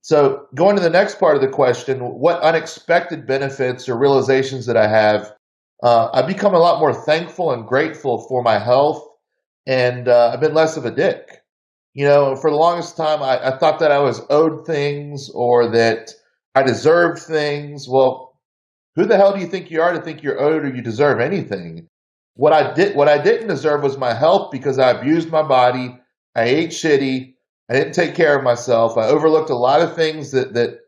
So going to the next part of the question, what unexpected benefits or realizations that I have? I've become a lot more thankful and grateful for my health, and I've been less of a dick. For the longest time, I thought that I was owed things or that I deserved things. Well, who the hell do you think you are to think you're owed or you deserve anything? What I didn't deserve was my health because I abused my body. I ate shitty. I didn't take care of myself. I overlooked a lot of things that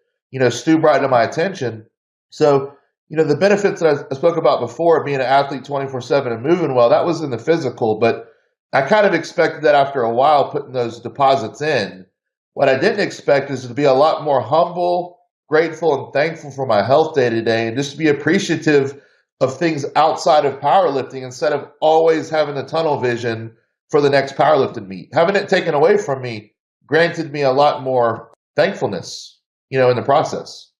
Stu brought to my attention. So, the benefits that I spoke about before, being an athlete 24/7 and moving well, that was in the physical, but I kind of expected that after a while putting those deposits in. What I didn't expect is to be a lot more humble, grateful, and thankful for my health day to day, and just to be appreciative of things outside of powerlifting instead of always having the tunnel vision for the next powerlifting meet. Having it taken away from me granted me a lot more thankfulness, in the process.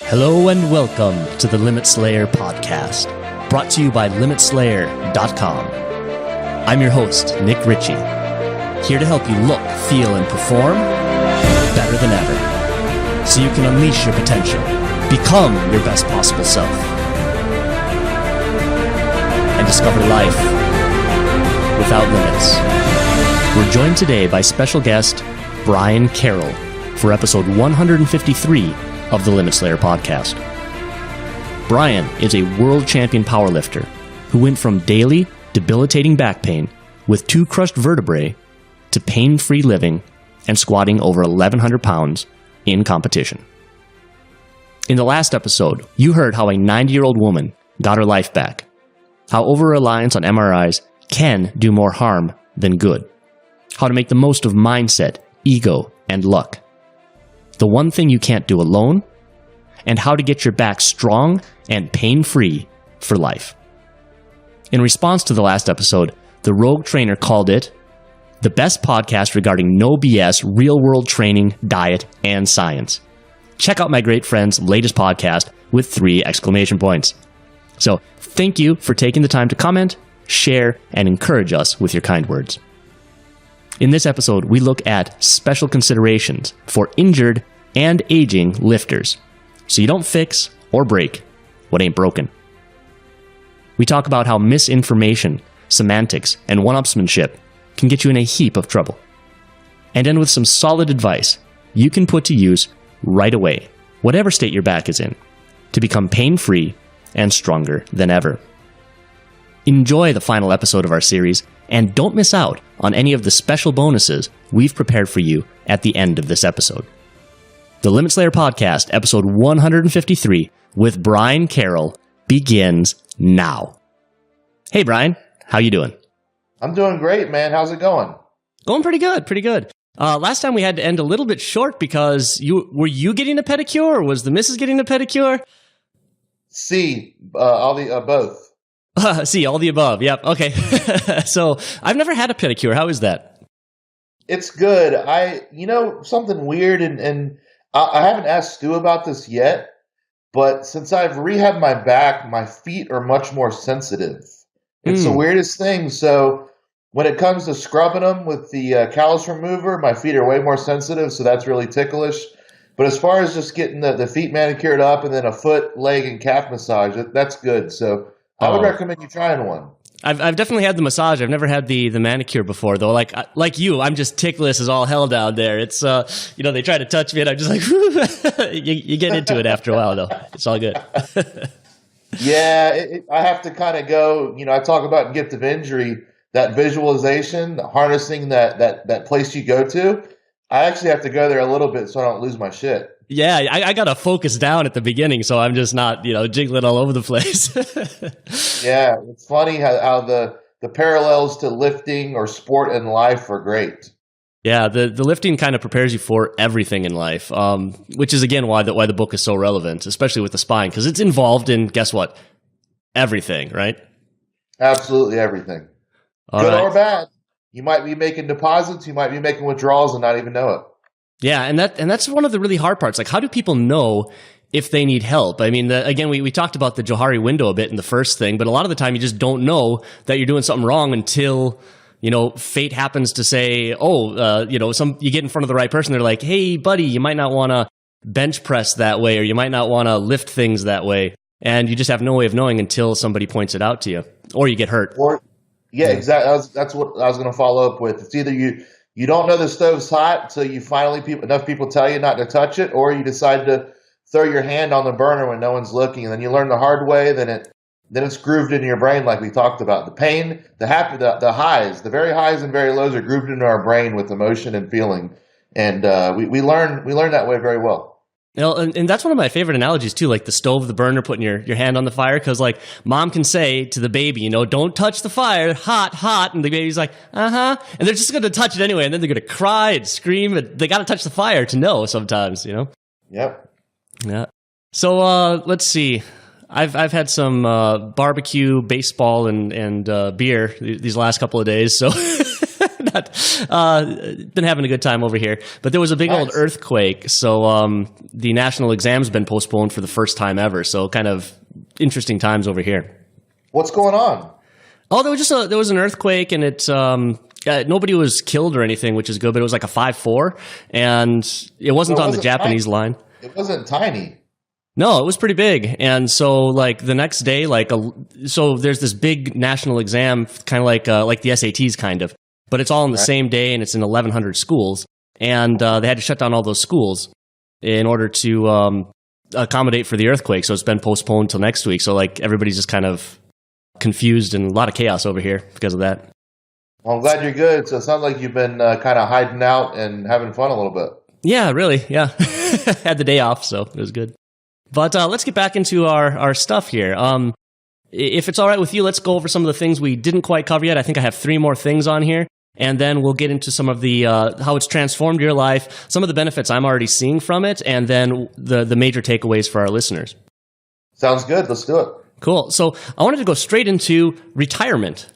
Hello and welcome to the Limit Slayer podcast, brought to you by limitslayer.com. I'm your host, Nick Ritchie, here to help you look, feel, and perform better than ever, so you can unleash your potential, become your best possible self, and discover life without limits. We're joined today by special guest Brian Carroll for episode 153 of the Limit Slayer podcast. Brian is a world champion powerlifter who went from daily debilitating back pain with 2 crushed vertebrae to pain-free living and squatting over 1,100 pounds in competition. In the last episode, you heard how a 90-year-old woman got her life back, how over-reliance on MRIs can do more harm than good, how to make the most of mindset, ego, and luck, the one thing you can't do alone, and how to get your back strong and pain-free for life. In response to the last episode, the Rogue Trainer called it the best podcast regarding no BS, real-world training, diet, and science. Check out my great friend's latest podcast with 3 exclamation points. So thank you for taking the time to comment, share, and encourage us with your kind words. In this episode, we look at special considerations for injured and aging lifters, so you don't fix or break what ain't broken. We talk about how misinformation, semantics, and one-upsmanship can get you in a heap of trouble. And end with some solid advice you can put to use right away, whatever state your back is in, to become pain-free and stronger than ever. Enjoy the final episode of our series, and don't miss out on any of the special bonuses we've prepared for you at the end of this episode. The Limit Slayer Podcast, episode 153, with Brian Carroll, begins now. Hey, Brian. How you doing? I'm doing great, man. How's it going? Going pretty good. Last time we had to end a little bit short because were you getting a pedicure or was the missus getting a pedicure? C, all the both. C, all the above. Yep. Okay. So I've never had a pedicure. How is that? It's good. Something weird, and I haven't asked Stu about this yet, but since I've rehabbed my back, my feet are much more sensitive. It's the weirdest thing. So when it comes to scrubbing them with the callus remover, my feet are way more sensitive, so that's really ticklish. But as far as just getting the feet manicured up and then a foot, leg, and calf massage, that's good. So I would recommend you trying one. I've definitely had the massage. I've never had the manicure before, though. Like you, I'm just ticklish as all hell down there. It's they try to touch me, and I'm just like, you get into it after a while, though. It's all good. Yeah, I have to kind of go. I talk about gift of injury, that visualization, harnessing that place you go to. I actually have to go there a little bit so I don't lose my shit. Yeah, I got to focus down at the beginning so I'm just not, jiggling all over the place. Yeah, it's funny how the parallels to lifting or sport and life are great. Yeah, the lifting kind of prepares you for everything in life, which is, again, why the book is so relevant, especially with the spine, because it's involved in, guess what? Everything, right? Absolutely everything. Good or bad. You might be making deposits, you might be making withdrawals and not even know it. Yeah, and that's one of the really hard parts. Like, how do people know if they need help? I mean, again, we talked about the Johari window a bit in the first thing, but a lot of the time you just don't know that you're doing something wrong until fate happens to say, you get in front of the right person. They're like, hey, buddy, you might not want to bench press that way, or you might not want to lift things that way. And you just have no way of knowing until somebody points it out to you, or you get hurt. Exactly. That's what I was going to follow up with. It's either you don't know the stove's hot until you finally enough people tell you not to touch it, or you decide to throw your hand on the burner when no one's looking, and then you learn the hard way. Then it's grooved into your brain, like we talked about. The pain, the happy, the highs, the very highs and very lows are grooved into our brain with emotion and feeling, and we learn that way very well. And that's one of my favorite analogies too, like the stove, the burner, putting your hand on the fire, because like mom can say to the baby, don't touch the fire, hot, and the baby's like, and they're just going to touch it anyway, and then they're going to cry and scream, and they got to touch the fire to know sometimes, Yep. Yeah. So let's see. I've had some barbecue, baseball, and beer these last couple of days, so been having a good time over here. But there was a big old earthquake, so the national exam's been postponed for the first time ever. So kind of interesting times over here. What's going on? Oh, there was an earthquake, and it's nobody was killed or anything, which is good. But it was like a 5.4, and it wasn't on the Japanese line. It wasn't tiny. No, it was pretty big. And so like the next day, so there's this big national exam, kind of like the SATs kind of, but it's all on the same day, and it's in 1,100 schools. And they had to shut down all those schools in order to accommodate for the earthquake. So it's been postponed till next week. So like everybody's just kind of confused and a lot of chaos over here because of that. Well, I'm glad you're good. So it sounds like you've been kind of hiding out and having fun a little bit. Yeah, really. Yeah. Had the day off, so it was good. But let's get back into our stuff here. If it's all right with you, let's go over some of the things we didn't quite cover yet. I think I have 3 more things on here, and then we'll get into some of the how it's transformed your life, some of the benefits I'm already seeing from it, and then the major takeaways for our listeners. Sounds good. Let's do it. Cool. So I wanted to go straight into retirement.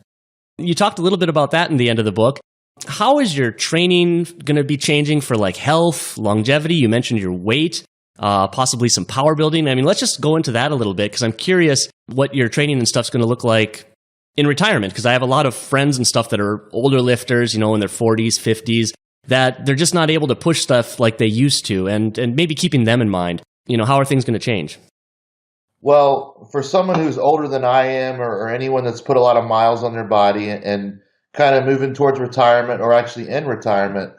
You talked a little bit about that in the end of the book. How is your training going to be changing for like health, longevity? You mentioned your weight. Possibly some power building. I mean, let's just go into that a little bit, because I'm curious what your training and stuff's going to look like in retirement, because I have a lot of friends and stuff that are older lifters, in their 40s, 50s, that they're just not able to push stuff like they used to, and maybe keeping them in mind. How are things going to change? Well, for someone who's older than I am, or anyone that's put a lot of miles on their body and kind of moving towards retirement, or actually in retirement,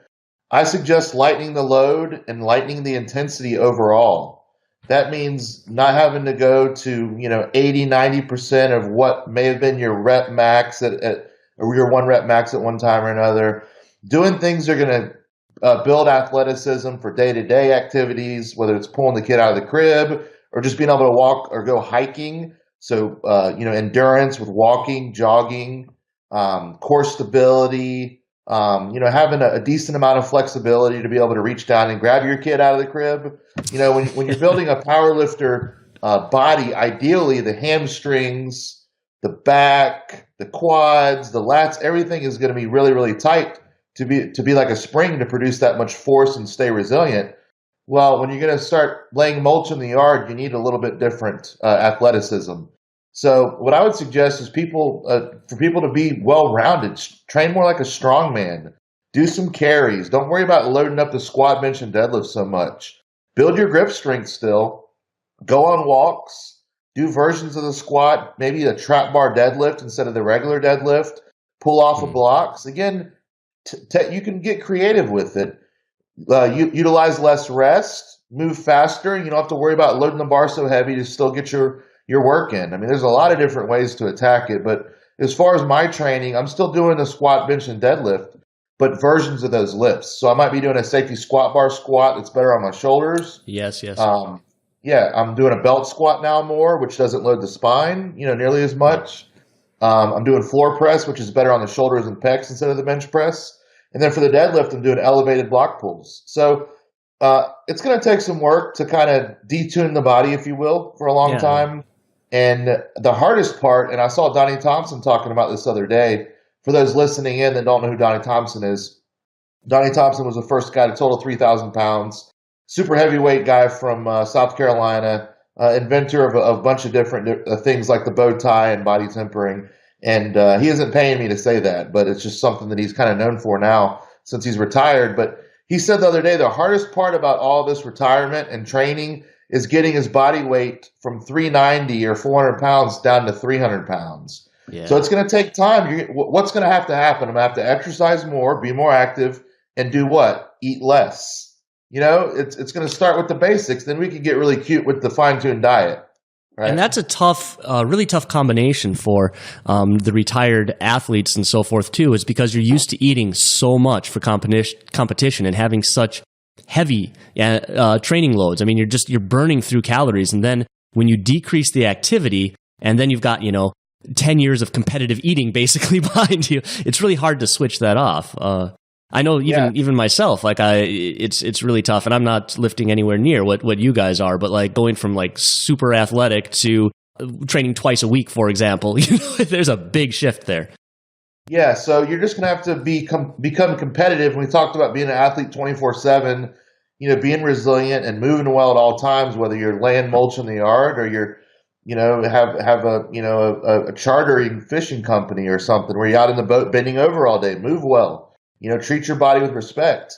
I suggest lightening the load and lightening the intensity overall. That means not having to go to, 80, 90% of what may have been your rep max or your 1 rep max at one time or another. Doing things that are going to build athleticism for day-to-day activities, whether it's pulling the kid out of the crib or just being able to walk or go hiking. So, endurance with walking, jogging, core stability, having a decent amount of flexibility to be able to reach down and grab your kid out of the crib. When you're building a power lifter body, ideally the hamstrings, the back, the quads, the lats, everything is going to be really, really tight to be like a spring to produce that much force and stay resilient. Well, when you're going to start laying mulch in the yard, you need a little bit different athleticism. So what I would suggest is for people to be well-rounded, train more like a strongman, do some carries. Don't worry about loading up the squat, bench, and deadlift so much. Build your grip strength still. Go on walks. Do versions of the squat, maybe a trap bar deadlift instead of the regular deadlift. Pull off of blocks. Again, you can get creative with it. Utilize less rest. Move faster. You don't have to worry about loading the bar so heavy to still get your work in. I mean, there's a lot of different ways to attack it, but as far as my training, I'm still doing the squat, bench, and deadlift, but versions of those lifts. So I might be doing a safety squat bar squat that's better on my shoulders. Yes. I'm doing a belt squat now more, which doesn't load the spine, nearly as much. I'm doing floor press, which is better on the shoulders and pecs instead of the bench press. And then for the deadlift, I'm doing elevated block pulls. So it's going to take some work to kind of detune the body, if you will, for a long time. And the hardest part, and I saw Donnie Thompson talking about this other day, for those listening in that don't know who Donnie Thompson is, Donnie Thompson was the first guy to total 3,000 pounds, super heavyweight guy from South Carolina, inventor of a bunch of different things like the bow tie and body tempering. And he isn't paying me to say that, but it's just something that he's kind of known for now since he's retired. But he said the other day, the hardest part about all this retirement and training is getting his body weight from 390 or 400 pounds down to 300 pounds. Yeah. So it's going to take time. What's going to happen? I'm going to have to exercise more, be more active, and do what? Eat less. It's going to start with the basics. Then we can get really cute with the fine-tuned diet. Right. And that's a really tough combination for the retired athletes and so forth too, is because you're used to eating so much for competition and having such heavy training loads. I mean, you're burning through calories, and then when you decrease the activity, and then you've got 10 years of competitive eating basically behind you, it's really hard to switch that off. I know even myself, it's really tough, and I'm not lifting anywhere near what you guys are, but like going from like super athletic to training twice a week, for example, there's a big shift there. Yeah, so you're just going to have to become competitive. We talked about being an athlete 24/7, being resilient and moving well at all times, whether you're laying mulch in the yard or you're, have a chartering fishing company or something where you're out in the boat bending over all day. Move well. Treat your body with respect.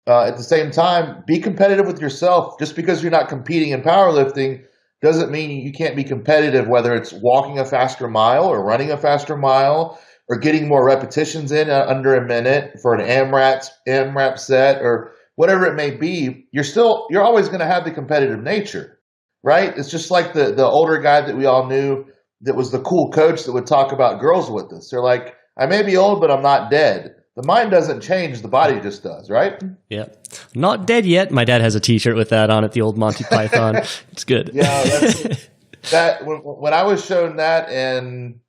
At the same time, be competitive with yourself. Just because you're not competing in powerlifting doesn't mean you can't be competitive, whether it's walking a faster mile or running a faster mile or getting more repetitions in under a minute for an AMRAP set or whatever it may be. You're always going to have the competitive nature, right? It's just like the older guy that we all knew that was the cool coach that would talk about girls with us. They're like, I may be old, but I'm not dead. The mind doesn't change, the body just does, right? Yeah. Not dead yet. My dad has a t-shirt with that on it, the old Monty Python. It's good. Yeah, when I was shown that in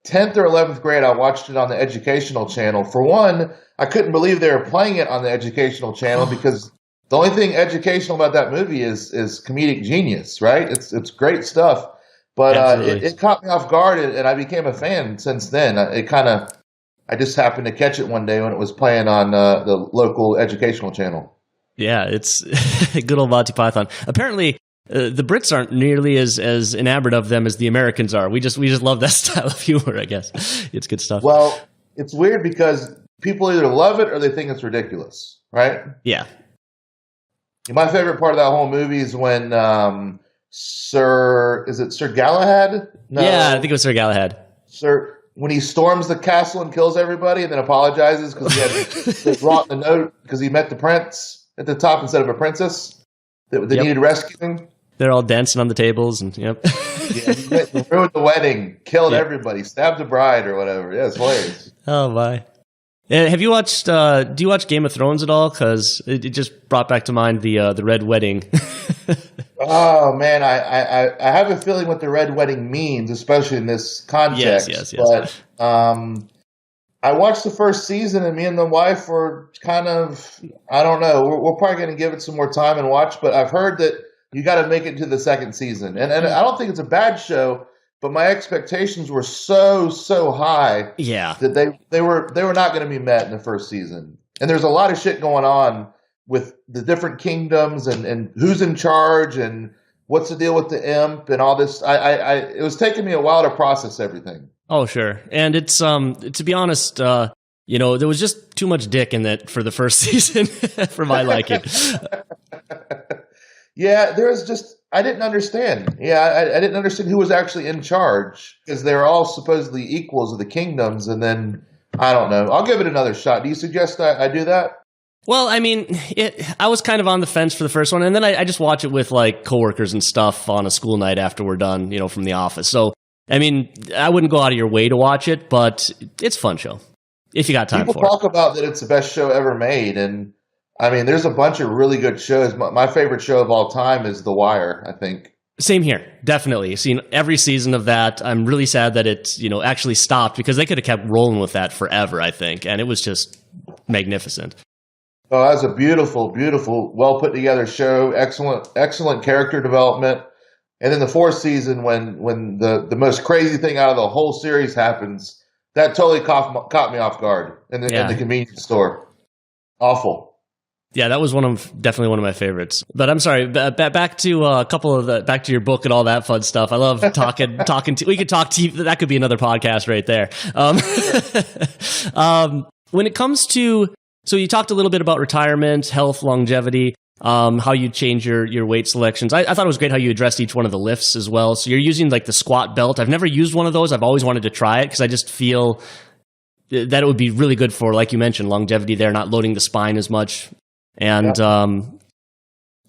10th or 11th grade, I watched it on the educational channel. For one, I couldn't believe they were playing it on the educational channel because the only thing educational about that movie is comedic genius, right? It's great stuff. But it caught me off guard, and I became a fan since then. I just happened to catch it one day when it was playing on the local educational channel. Yeah, it's good old Monty Python. Apparently, the Brits aren't nearly as enamored of them as the Americans are. We just love that style of humor, I guess. It's good stuff. Well, it's weird because people either love it or they think it's ridiculous, right? Yeah. My favorite part of that whole movie is when Sir Galahad? No. Yeah, I think it was Sir Galahad. When he storms the castle and kills everybody and then apologizes because he had brought the note because he met the prince at the top instead of a princess that needed rescuing. They're all dancing on the tables and yep. Yeah, he ruined the wedding, killed everybody, stabbed the bride or whatever. Yeah, it's hilarious. Oh my! Have you watched? Do you watch Game of Thrones at all? Because it just brought back to mind the Red Wedding. Oh man, I have a feeling what the Red Wedding means, especially in this context. Yes. But I watched the first season, and me and the wife were kind of, I don't know. We're probably going to give it some more time and watch. But I've heard that you got to make it to the second season, and I don't think it's a bad show. But my expectations were so high, that they were not going to be met in the first season. And there's a lot of shit going on with the different kingdoms and who's in charge and what's the deal with the imp and all this. It was taking me a while to process everything. Oh, sure. And it's, to be honest, there was just too much dick in that for the first season for my liking. Yeah, I didn't understand. Yeah, I didn't understand who was actually in charge because they're all supposedly equals of the kingdoms. And then, I don't know. I'll give it another shot. Do you suggest I do that? Well, I mean, I was kind of on the fence for the first one, and then I just watch it with like coworkers and stuff on a school night after we're done, from the office. So, I mean, I wouldn't go out of your way to watch it, but it's a fun show if you got time for it. People talk about that it's the best show ever made, and I mean, there's a bunch of really good shows. My favorite show of all time is The Wire, I think. Same here, definitely. Seen every season of that. I'm really sad that it, actually stopped because they could have kept rolling with that forever, I think, and it was just magnificent. Oh, that was a beautiful, beautiful, well put together show. Excellent character development. And then the fourth season, when the most crazy thing out of the whole series happens, that totally caught me off guard in the convenience store. Awful. Yeah, that was definitely one of my favorites. But I'm sorry, back to back to your book and all that fun stuff. I love talking we could talk to you. That could be another podcast right there. When it comes to, so you talked a little bit about retirement, health, longevity, how you change your weight selections. I thought it was great how you addressed each one of the lifts as well. So you're using like the squat belt. I've never used one of those. I've always wanted to try it because I just feel that it would be really good for, like you mentioned, longevity there, not loading the spine as much. And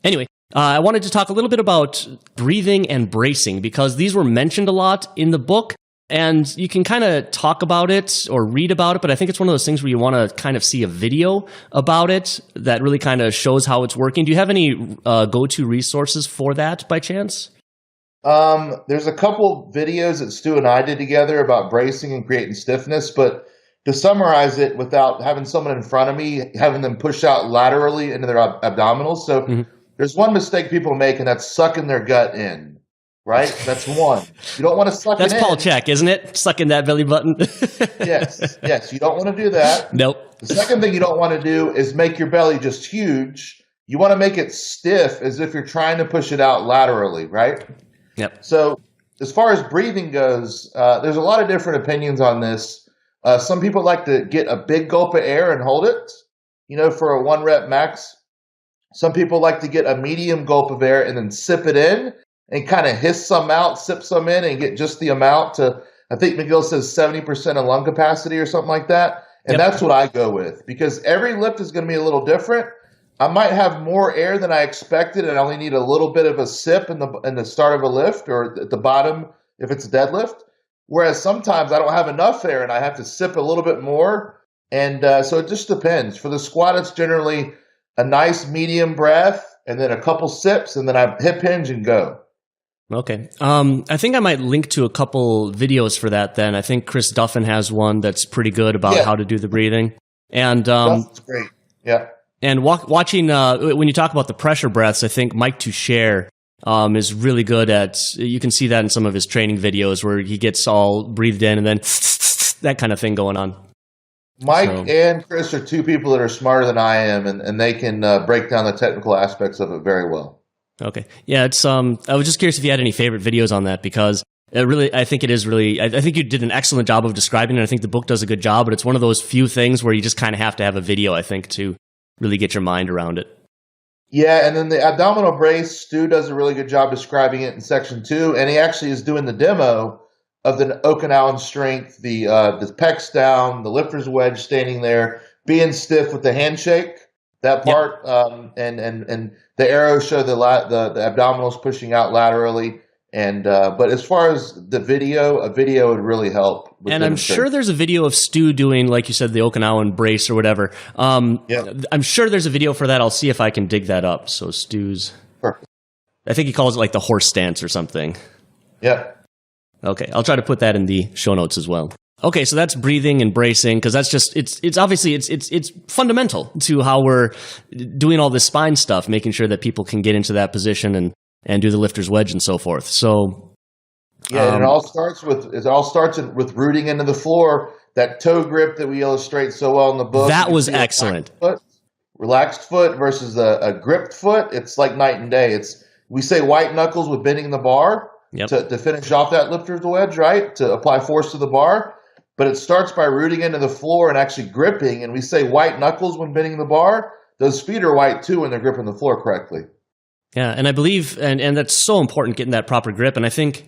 anyway, I wanted to talk a little bit about breathing and bracing because these were mentioned a lot in the book. And you can kind of talk about it or read about it, but I think it's one of those things where you want to kind of see a video about it that really kind of shows how it's working. Do you have any go-to resources for that by chance? There's a couple videos that Stu and I did together about bracing and creating stiffness, but to summarize it without having someone in front of me, having them push out laterally into their abdominals. So there's one mistake people make, and that's sucking their gut in. Right? That's one. You don't want to suck it in. That's Paul Check, isn't it? Sucking that belly button. Yes. You don't want to do that. Nope. The second thing you don't want to do is make your belly just huge. You want to make it stiff as if you're trying to push it out laterally, right? Yep. So as far as breathing goes, there's a lot of different opinions on this. Some people like to get a big gulp of air and hold it, for a 1 rep max. Some people like to get a medium gulp of air and then sip it in and kind of hiss some out, sip some in, and get just the amount to, I think McGill says 70% of lung capacity or something like that. And that's what I go with because every lift is going to be a little different. I might have more air than I expected and I only need a little bit of a sip in the start of a lift or at the bottom if it's a deadlift. Whereas sometimes I don't have enough air and I have to sip a little bit more. And so it just depends. For the squat, it's generally a nice medium breath and then a couple sips and then I hip hinge and go. Okay. I think I might link to a couple videos for that then. I think Chris Duffin has one that's pretty good about how to do the breathing. And that's great. Yeah. And watching, when you talk about the pressure breaths, I think Mike Toucher is really good at, you can see that in some of his training videos where he gets all breathed in and then that kind of thing going on. Mike and Chris are two people that are smarter than I am, and they can break down the technical aspects of it very well. Okay. Yeah, it's I was just curious if you had any favorite videos on that because I think you did an excellent job of describing it. I think the book does a good job, but it's one of those few things where you just kind of have to have a video, I think, to really get your mind around it. Yeah, and then the abdominal brace, Stu does a really good job describing it in section 2, and he actually is doing the demo of the Okinawan strength, the pecs down, the lifter's wedge standing there, being stiff with the handshake. That part, and the arrows show the abdominals pushing out laterally, and but as far as the video, a video would really help. And I'm sure there's a video of Stu doing, like you said, the Okinawan brace or whatever. I'm sure there's a video for that. I'll see if I can dig that up. So Stu's, perfect. I think he calls it like the horse stance or something. Yeah. Okay, I'll try to put that in the show notes as well. Okay, so that's breathing and bracing because that's just it's obviously it's fundamental to how we're doing all this spine stuff, making sure that people can get into that position and do the lifter's wedge and so forth. So and it all starts with rooting into the floor. That toe grip that we illustrate so well in the book. That was excellent. Relaxed foot versus a gripped foot. It's like night and day. We say white knuckles with bending the bar to finish off that lifter's wedge, right? To apply force to the bar. But it starts by rooting into the floor and actually gripping. And we say white knuckles when bending the bar. Those feet are white too when they're gripping the floor correctly. Yeah, and I believe, and that's so important, getting that proper grip. And I think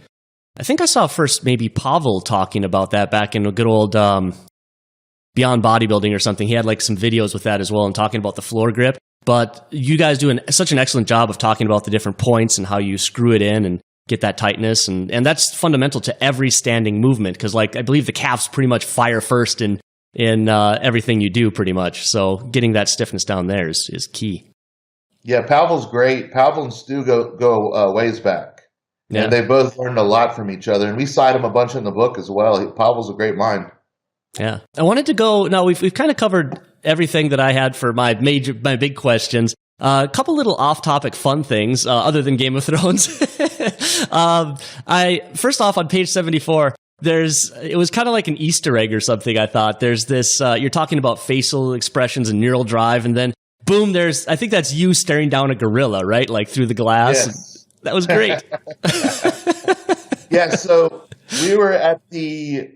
I saw first maybe Pavel talking about that back in a good old Beyond Bodybuilding or something. He had like some videos with that as well and talking about the floor grip. But you guys do such an excellent job of talking about the different points and how you screw it in and get that tightness. And that's fundamental to every standing movement because like I believe the calves pretty much fire first in everything you do pretty much. So getting that stiffness down there is key. Yeah, Pavel's great. Pavel and Stu go ways back. Yeah. And they both learned a lot from each other. And we cite him a bunch in the book as well. Pavel's a great mind. Yeah. I wanted to go, now we've kind of covered everything that I had for my big questions. A couple little off-topic fun things other than Game of Thrones. First off, on page 74, it was kind of like an Easter egg or something, I thought. There's this, you're talking about facial expressions and neural drive, and then boom, I think that's you staring down a gorilla, right? Like through the glass. Yes. That was great. Yeah, so we were at the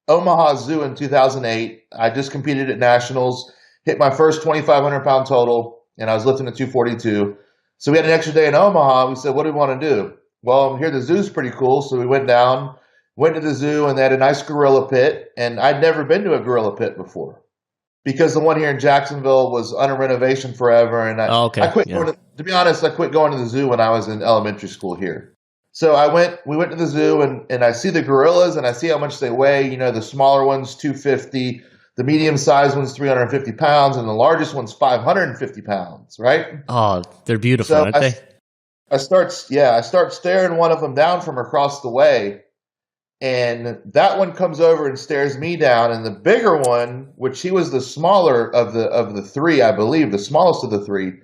Omaha Zoo in 2008. I just competed at Nationals, hit my first 2,500-pound total, and I was lifting at 242. So we had an extra day in Omaha. We said, what do we want to do? Well, here the zoo's pretty cool, so we went down, went to the zoo, and they had a nice gorilla pit, and I'd never been to a gorilla pit before because the one here in Jacksonville was under renovation forever, and I quit going to be honest, I quit going to the zoo when I was in elementary school here. So we went to the zoo, and I see the gorillas, and I see how much they weigh. You know, the smaller one's 250, the medium-sized one's 350 pounds, and the largest one's 550 pounds, right? Oh, they're beautiful, aren't they? I start staring one of them down from across the way, and that one comes over and stares me down, and the bigger one, which he was the smaller of the three, I believe, the smallest of the three,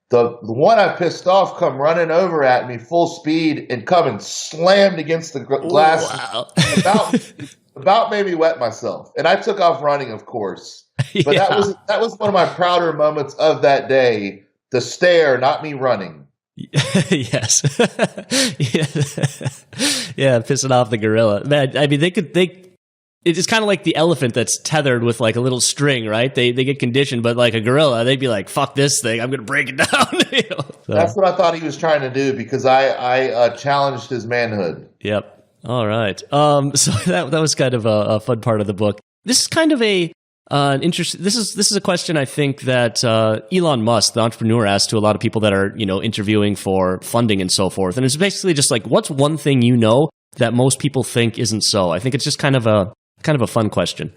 the one I pissed off come running over at me full speed and come and slammed against the glass. Wow. about made me wet myself. And I took off running, of course. But that was one of my prouder moments of that day. The stare, not me running. Yes. Yeah, pissing off the gorilla. Man, I mean, it's kind of like the elephant that's tethered with like a little string, right? They get conditioned, but like a gorilla, they'd be like, fuck this thing, I'm going to break it down. So. That's what I thought he was trying to do because I challenged his manhood. Yep. All right. So that was kind of a fun part of the book. This is kind of an interesting. This is a question I think that Elon Musk, the entrepreneur, asked to a lot of people that are interviewing for funding and so forth. And it's basically just like, what's one thing you know that most people think isn't so? I think it's just kind of a fun question.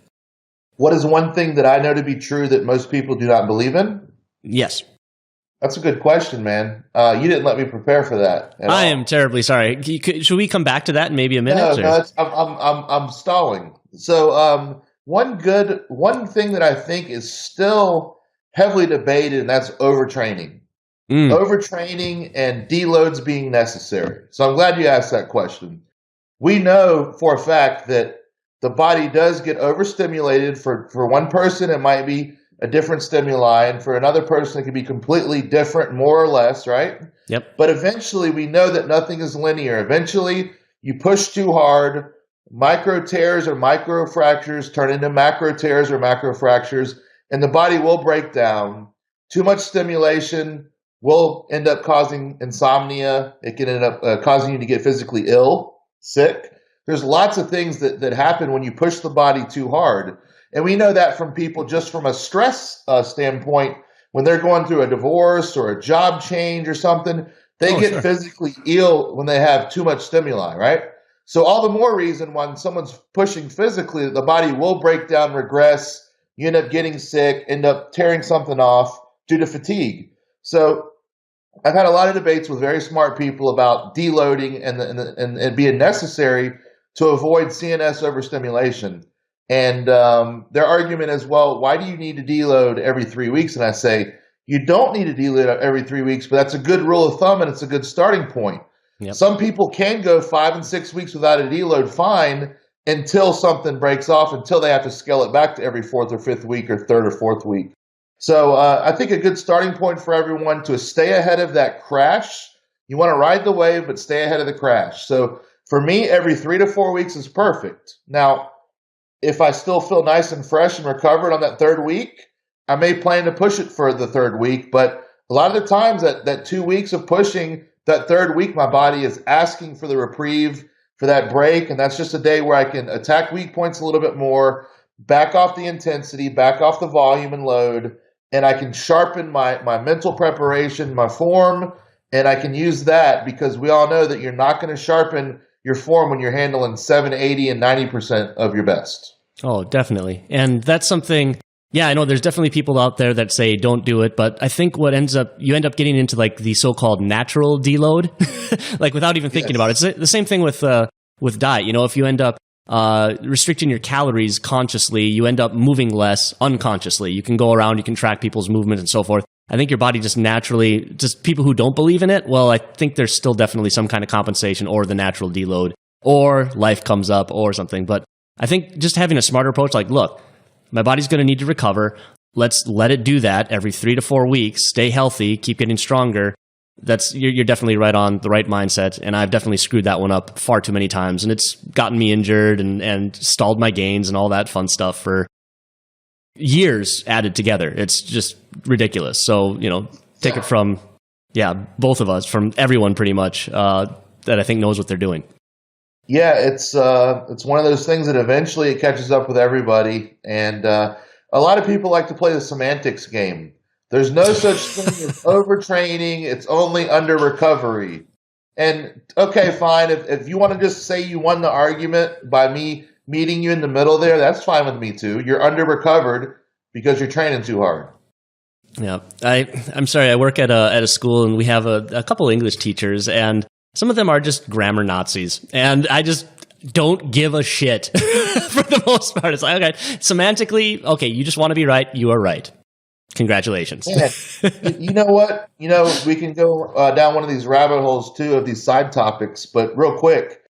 What is one thing that I know to be true that most people do not believe in? Yes. That's a good question, man. You didn't let me prepare for that. I am terribly sorry. Should we come back to that in maybe a minute? No, I'm stalling. So one thing that I think is still heavily debated, and that's overtraining. Overtraining and deloads being necessary. So I'm glad you asked that question. We know for a fact that the body does get overstimulated. For one person, it might be a different stimuli, and for another person, it can be completely different, more or less, right? Yep. But eventually, we know that nothing is linear. Eventually, you push too hard, micro tears or micro fractures turn into macro tears or macro fractures, and the body will break down. Too much stimulation will end up causing insomnia. It can end up causing you to get physically ill, sick. There's lots of things that happen when you push the body too hard. And we know that from people just from a stress standpoint, when they're going through a divorce or a job change or something, they get physically ill when they have too much stimuli, right? So all the more reason when someone's pushing physically, the body will break down, regress, you end up getting sick, end up tearing something off due to fatigue. So I've had a lot of debates with very smart people about deloading and being necessary to avoid CNS overstimulation. And their argument is, well, why do you need to deload every 3 weeks? And I say, you don't need to deload every 3 weeks, but that's a good rule of thumb and it's a good starting point. Yep. Some people can go 5 and 6 weeks without a deload fine until something breaks off, until they have to scale it back to every fourth or fifth week or third or fourth week. So I think a good starting point for everyone to stay ahead of that crash. You want to ride the wave, but stay ahead of the crash. So for me, every 3 to 4 weeks is perfect. Now, if I still feel nice and fresh and recovered on that third week, I may plan to push it for the third week. But a lot of the times that 2 weeks of pushing, that third week, my body is asking for the reprieve, for that break. And that's just a day where I can attack weak points a little bit more, back off the intensity, back off the volume and load. And I can sharpen my mental preparation, my form, and I can use that because we all know that you're not going to sharpen your form when you're handling 7, 80, and 90% of your best. Oh, definitely. And that's something, yeah, I know there's definitely people out there that say don't do it, but I think you end up getting into like the so-called natural deload, like without even thinking about it. It's the same thing with diet. If you end up restricting your calories consciously, you end up moving less unconsciously. You can go around, you can track people's movements and so forth. I think your body just naturally, just people who don't believe in it, well, I think there's still definitely some kind of compensation or the natural deload or life comes up or something. But I think just having a smarter approach, like, look, my body's going to need to recover. let's let it do that every 3 to 4 weeks, stay healthy, keep getting stronger. You're definitely right on the right mindset, and I've definitely screwed that one up far too many times, and it's gotten me injured and stalled my gains and all that fun stuff for years added together. It's just ridiculous. So, take it from, both of us, from everyone pretty much that I think knows what they're doing. Yeah, it's one of those things that eventually it catches up with everybody, and a lot of people like to play the semantics game. There's no such thing as overtraining. It's only under recovery. And okay, fine. If you want to just say you won the argument by me meeting you in the middle there, that's fine with me too. You're under recovered because you're training too hard. Yeah, I'm sorry. I work at a school, and we have a couple English teachers, and some of them are just grammar Nazis, and I just don't give a shit for the most part. It's like, okay, semantically, okay, you just want to be right. You are right. Congratulations. Man, you know what? We can go down one of these rabbit holes too of these side topics, but real quick,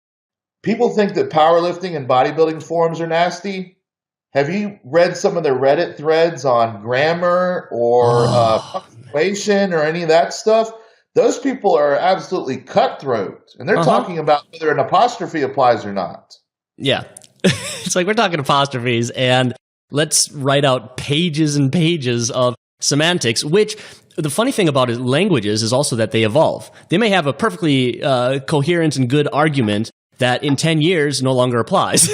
people think that powerlifting and bodybuilding forums are nasty. Have you read some of the Reddit threads on grammar or punctuation or any of that stuff? Those people are absolutely cutthroat, and they're talking about whether an apostrophe applies or not. Yeah. It's like we're talking apostrophes, and let's write out pages and pages of semantics, which the funny thing about languages is also that they evolve. They may have a perfectly coherent and good argument that in 10 years no longer applies.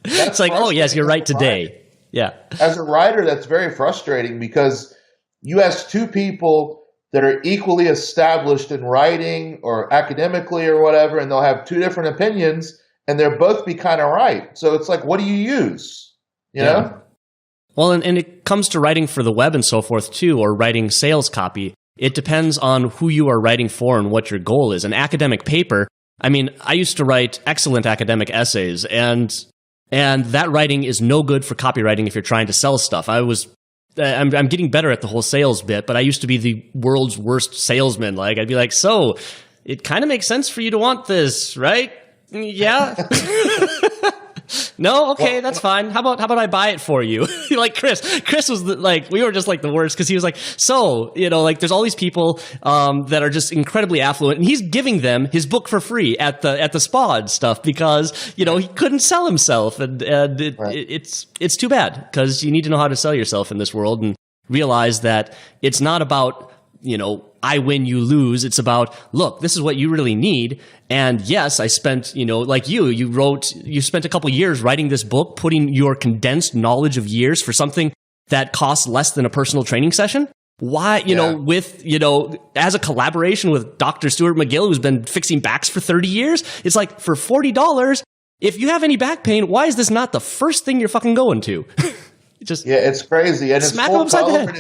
It's like, oh, yes, you're right today. Yeah. As a writer, that's very frustrating because you ask two people that are equally established in writing or academically or whatever, and they'll have two different opinions, and they'll both be kind of right. So it's like, what do you use? You know? Well, and it comes to writing for the web and so forth too, or writing sales copy. It depends on who you are writing for and what your goal is. An academic paper, I mean, I used to write excellent academic essays, and that writing is no good for copywriting if you're trying to sell stuff. I'm getting better at the whole sales bit, but I used to be the world's worst salesman. Like, I'd be like, so it kind of makes sense for you to want this, right? Yeah. No, okay, that's fine. How about I buy it for you? Like Chris was we were just like the worst because he was like, so, there's all these people that are just incredibly affluent, and he's giving them his book for free at the spa and stuff because, he couldn't sell himself, and it's too bad because you need to know how to sell yourself in this world and realize that it's not about, I win, you lose. It's about, look, this is what you really need. And yes, I spent, like you spent a couple years writing this book, putting your condensed knowledge of years for something that costs less than a personal training session. Why, as a collaboration with Dr. Stuart McGill, who's been fixing backs for 30 years, it's like for $40, if you have any back pain, why is this not the first thing you're fucking going to? It's crazy, and it's full color.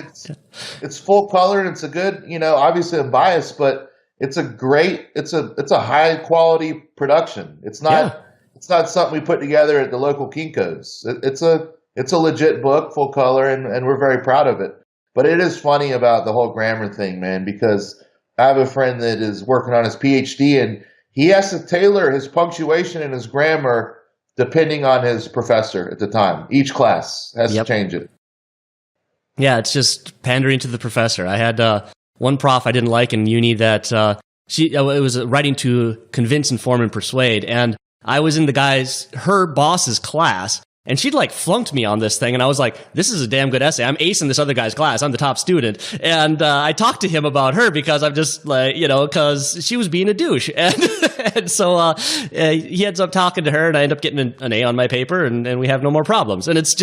It's full color, and it's a good, obviously I'm biased, but it's a high quality production. It's not something we put together at the local Kinko's. It's a legit book, full color, and we're very proud of it. But it is funny about the whole grammar thing, man, because I have a friend that is working on his PhD, and he has to tailor his punctuation and his grammar depending on his professor at the time. Each class has to change it. Yeah, it's just pandering to the professor. I had one prof I didn't like in uni that it was writing to convince, inform, and persuade. And I was in her boss's class, and she'd flunked me on this thing. And I was like, this is a damn good essay. I'm acing this other guy's class. I'm the top student. And I talked to him about her because I'm just because she was being a douche. And so he ends up talking to her, and I end up getting an A on my paper, and we have no more problems. And it's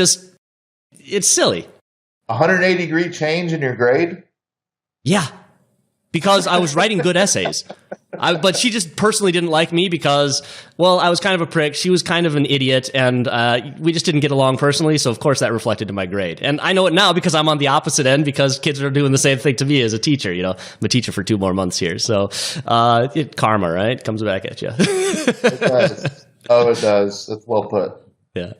silly. 180-degree change in your grade? Yeah, because I was writing good essays. But she just personally didn't like me because, well, I was kind of a prick. She was kind of an idiot, and we just didn't get along personally. So, of course, that reflected in my grade. And I know it now because I'm on the opposite end because kids are doing the same thing to me as a teacher. I'm a teacher for 2 more months here. So, karma, right? Comes back at you. It does. Oh, it does. That's well put. Yeah.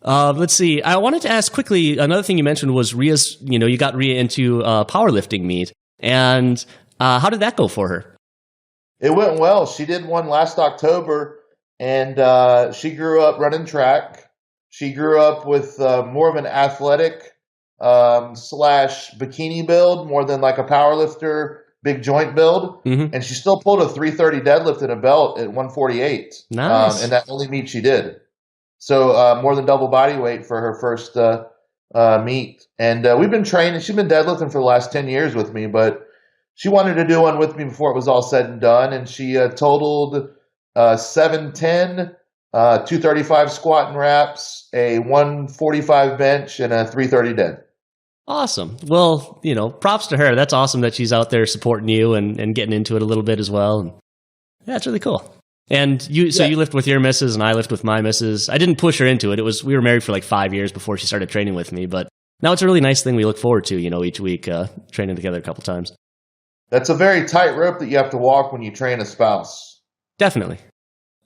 Let's see. I wanted to ask quickly, another thing you mentioned was Rhea's, you got Rhea into powerlifting meet. And how did that go for her? It went well. She did one last October, and she grew up running track. She grew up with more of an athletic slash bikini build, more than like a power lifter, big joint build. Mm-hmm. And she still pulled a 330 deadlift in a belt at 148. Nice. And that only meet she did. So more than double body weight for her first meet. And we've been training. She's been deadlifting for the last 10 years with me, but she wanted to do one with me before it was all said and done. And she totaled 710, 235 squat and reps, a 145 bench, and a 330 dead. Awesome. Well, props to her. That's awesome that she's out there supporting you and getting into it a little bit as well. And yeah, it's really cool. And you lift with your missus and I lift with my missus. I didn't push her into it. We were married for like 5 years before she started training with me, but now it's a really nice thing we look forward to, each week, training together a couple times. That's a very tight rope that you have to walk when you train a spouse. Definitely.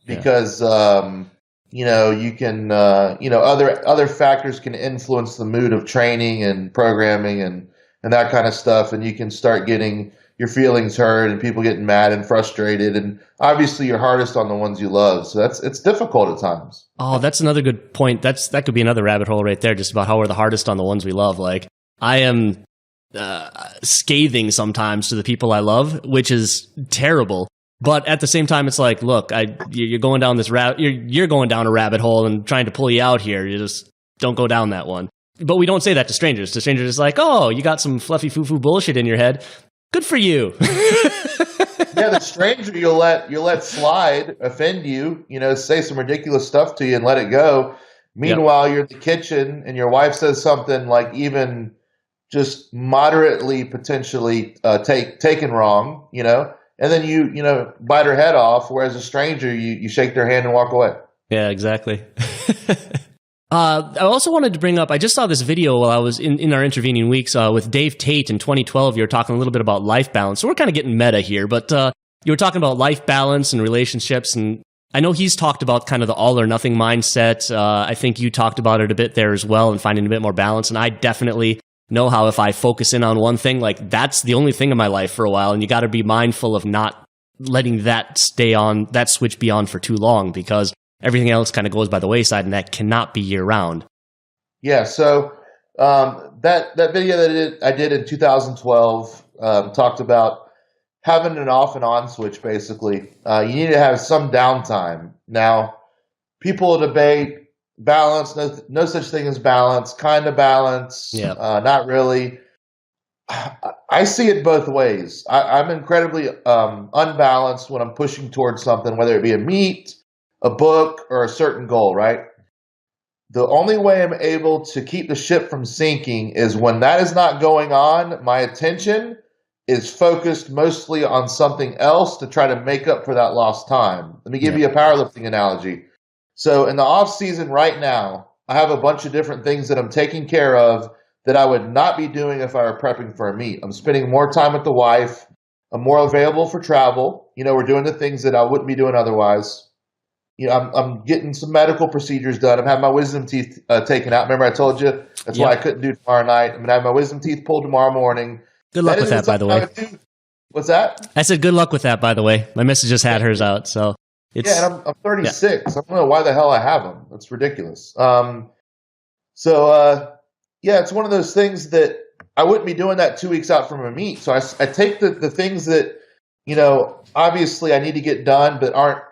Because, you can, other factors can influence the mood of training and programming and that kind of stuff. And you can start getting your feelings hurt and people getting mad and frustrated. And obviously you're hardest on the ones you love. So it's difficult at times. Oh, that's another good point. That could be another rabbit hole right there, just about how we're the hardest on the ones we love. Like I am scathing sometimes to the people I love, which is terrible. But at the same time, it's like, look, you're going down this you're going down a rabbit hole and trying to pull you out here. You just don't go down that one. But we don't say that to strangers. To strangers, it's like, oh, you got some fluffy foo-foo bullshit in your head. Good for you. Yeah, the stranger you'll let slide, offend you, say some ridiculous stuff to you and let it go. Meanwhile, You're in the kitchen and your wife says something like even just moderately potentially taken wrong, and then you bite her head off. Whereas a stranger, you shake their hand and walk away. Yeah, exactly. I also wanted to bring up, I just saw this video while I was in our intervening weeks with Dave Tate in 2012. You were talking a little bit about life balance. So we're kind of getting meta here, but you were talking about life balance and relationships. And I know he's talked about kind of the all or nothing mindset. I think you talked about it a bit there as well and finding a bit more balance. And I definitely know how if I focus in on one thing, like that's the only thing in my life for a while. And you got to be mindful of not letting that switch be on for too long, because everything else kind of goes by the wayside, and that cannot be year round. Yeah. So that video that I did in 2012 talked about having an off and on switch. Basically, you need to have some downtime. Now, people debate balance. No such thing as balance. Kind of balance. Yeah. Not really. I see it both ways. I'm incredibly unbalanced when I'm pushing towards something, whether it be a meet, a book, or a certain goal, right? The only way I'm able to keep the ship from sinking is when that is not going on, my attention is focused mostly on something else to try to make up for that lost time. Let me give you a powerlifting analogy. So in the off season right now, I have a bunch of different things that I'm taking care of that I would not be doing if I were prepping for a meet. I'm spending more time with the wife. I'm more available for travel. We're doing the things that I wouldn't be doing otherwise. I'm getting some medical procedures done. I'm having my wisdom teeth taken out. Remember I told you that's why I couldn't do tomorrow night. I'm going to have my wisdom teeth pulled tomorrow morning. Good luck with that, by the way. What's that? I said good luck with that, by the way. My missus just had hers out, so it's... Yeah, and I'm 36. Yeah. I don't know why the hell I have them. That's ridiculous. It's one of those things that I wouldn't be doing that 2 weeks out from a meet. So I take the things that, obviously I need to get done but aren't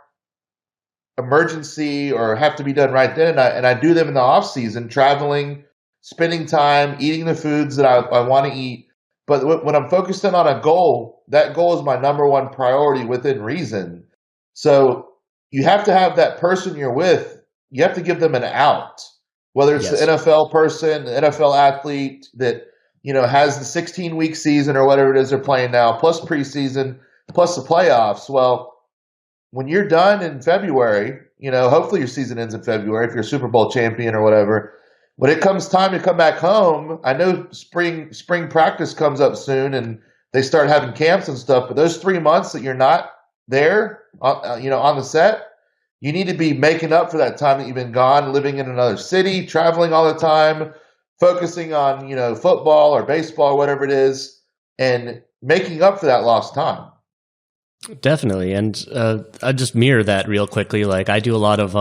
emergency or have to be done right then, and I do them in the off season, traveling, spending time, eating the foods that I want to eat. But when I'm focused in on a goal, that goal is my number one priority within reason. So you have to have that person you're with, you have to give them an out, whether it's the NFL person, the NFL athlete that has the 16-week season or whatever it is they're playing now, plus preseason, plus the playoffs. Well, when you're done in February, hopefully your season ends in February if you're a Super Bowl champion or whatever. When it comes time to come back home, I know spring practice comes up soon and they start having camps and stuff, but those 3 months that you're not there, on the set, you need to be making up for that time that you've been gone, living in another city, traveling all the time, focusing on, football or baseball or whatever it is, and making up for that lost time. Definitely. And I just mirror that real quickly. Like I do a lot of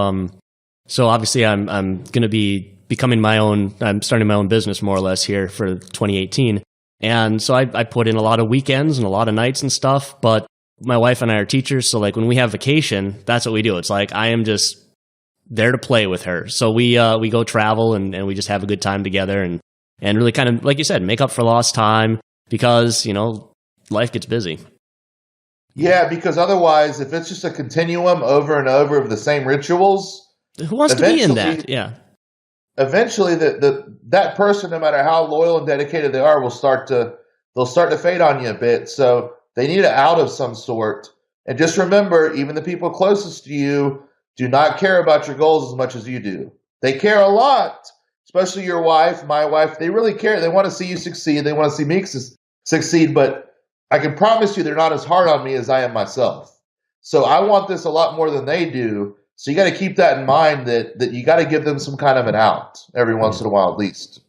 So obviously I'm going to be I'm starting my own business more or less here for 2018. And so I put in a lot of weekends and a lot of nights and stuff, but my wife and I are teachers. So like when we have vacation, that's what we do. It's like, I am just there to play with her. So we go travel and we just have a good time together and really kind of, like you said, make up for lost time because, life gets busy. Yeah, because otherwise, if it's just a continuum over and over of the same rituals, who wants to be in that? Yeah. Eventually, that person, no matter how loyal and dedicated they are, they'll start to fade on you a bit. So they need an out of some sort. And just remember, even the people closest to you do not care about your goals as much as you do. They care a lot, especially your wife, my wife. They really care. They want to see you succeed. They want to see me succeed. But I can promise you they're not as hard on me as I am myself. So I want this a lot more than they do. So you got to keep that in mind that you got to give them some kind of an out every once in a while at least.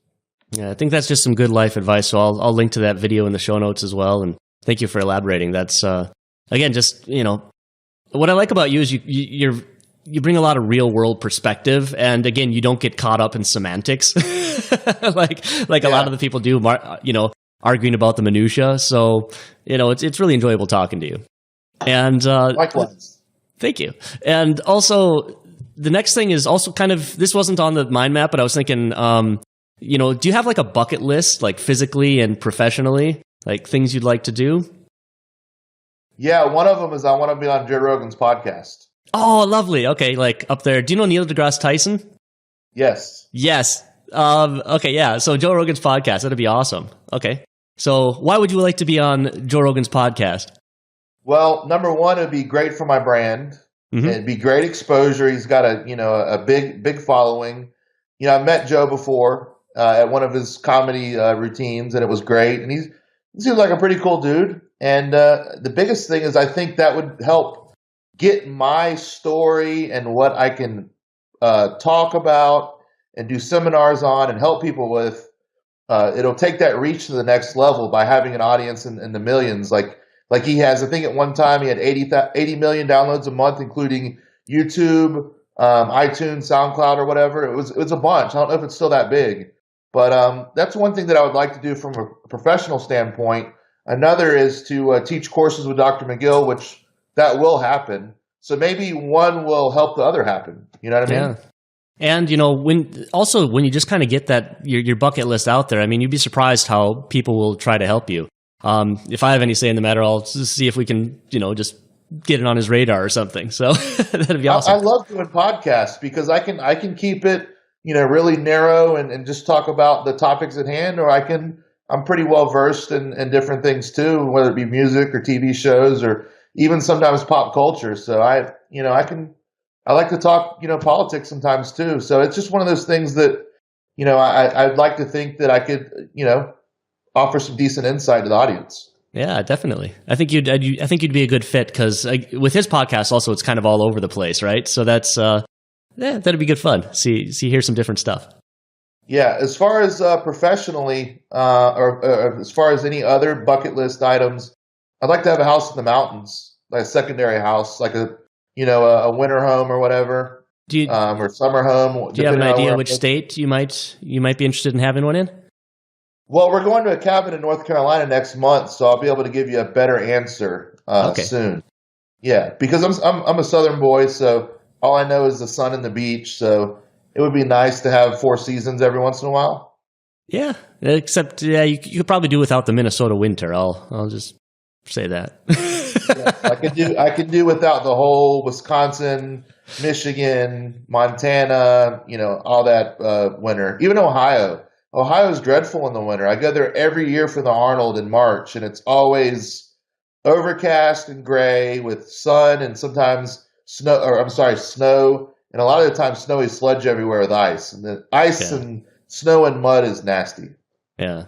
Yeah, I think that's just some good life advice. So I'll link to that video in the show notes as well. And thank you for elaborating. That's, again, just, what I like about you is you bring a lot of real world perspective. And again, you don't get caught up in semantics like a lot of the people do, arguing about the minutia. So, it's really enjoyable talking to you. And likewise. Thank you. And also, the next thing is also kind of, this wasn't on the mind map, but I was thinking, do you have like a bucket list, like physically and professionally, like things you'd like to do? Yeah, one of them is I want to be on Joe Rogan's podcast. Oh, lovely. Okay, like up there. Do you know Neil deGrasse Tyson? Yes. Yes. Okay, yeah. So Joe Rogan's podcast, that'd be awesome. Okay. So why would you like to be on Joe Rogan's podcast? Well, number one, it'd be great for my brand. Mm-hmm. It'd be great exposure. He's got a big following. I met Joe before at one of his comedy routines, and it was great. And he seems like a pretty cool dude. And the biggest thing is I think that would help get my story and what I can talk about and do seminars on and help people with. It'll take that reach to the next level by having an audience in the millions like he has. I think at one time he had 80 million downloads a month, including YouTube, iTunes, SoundCloud, or whatever. It was a bunch. I don't know if it's still that big. But that's one thing that I would like to do from a professional standpoint. Another is to teach courses with Dr. McGill, which that will happen. So maybe one will help the other happen. You know what I mean? Yeah. And, when you just kind of get that, your bucket list out there, I mean, you'd be surprised how people will try to help you. If I have any say in the matter, I'll just see if we can, just get it on his radar or something. So that'd be awesome. I love doing podcasts because I can keep it, really narrow and just talk about the topics at hand, or I'm pretty well versed in different things too, whether it be music or TV shows or even sometimes pop culture. So I like to talk, politics sometimes too. So it's just one of those things that, I'd like to think that I could, offer some decent insight to the audience. Yeah, definitely. I think you'd be a good fit because with his podcast also, it's kind of all over the place, right? So that's, that'd be good fun. Hear some different stuff. Yeah. As far as professionally, or as far as any other bucket list items, I'd like to have a house in the mountains, like a secondary house, like a winter home or whatever, or summer home. Do you have an idea which state you might be interested in having one in? Well, we're going to a cabin in North Carolina next month, so I'll be able to give you a better answer soon. Yeah, because I'm a Southern boy, so all I know is the sun and the beach. So it would be nice to have 4 seasons every once in a while. Yeah, except you could probably do without the Minnesota winter. I'll just say that. Yeah, I could do without the whole Wisconsin, Michigan, Montana, all that winter. Even Ohio. Ohio's dreadful in the winter. I go there every year for the Arnold in March, and it's always overcast and gray with sun and sometimes snow, and a lot of the time snowy sludge everywhere with ice. And the ice and snow and mud is nasty. Yeah.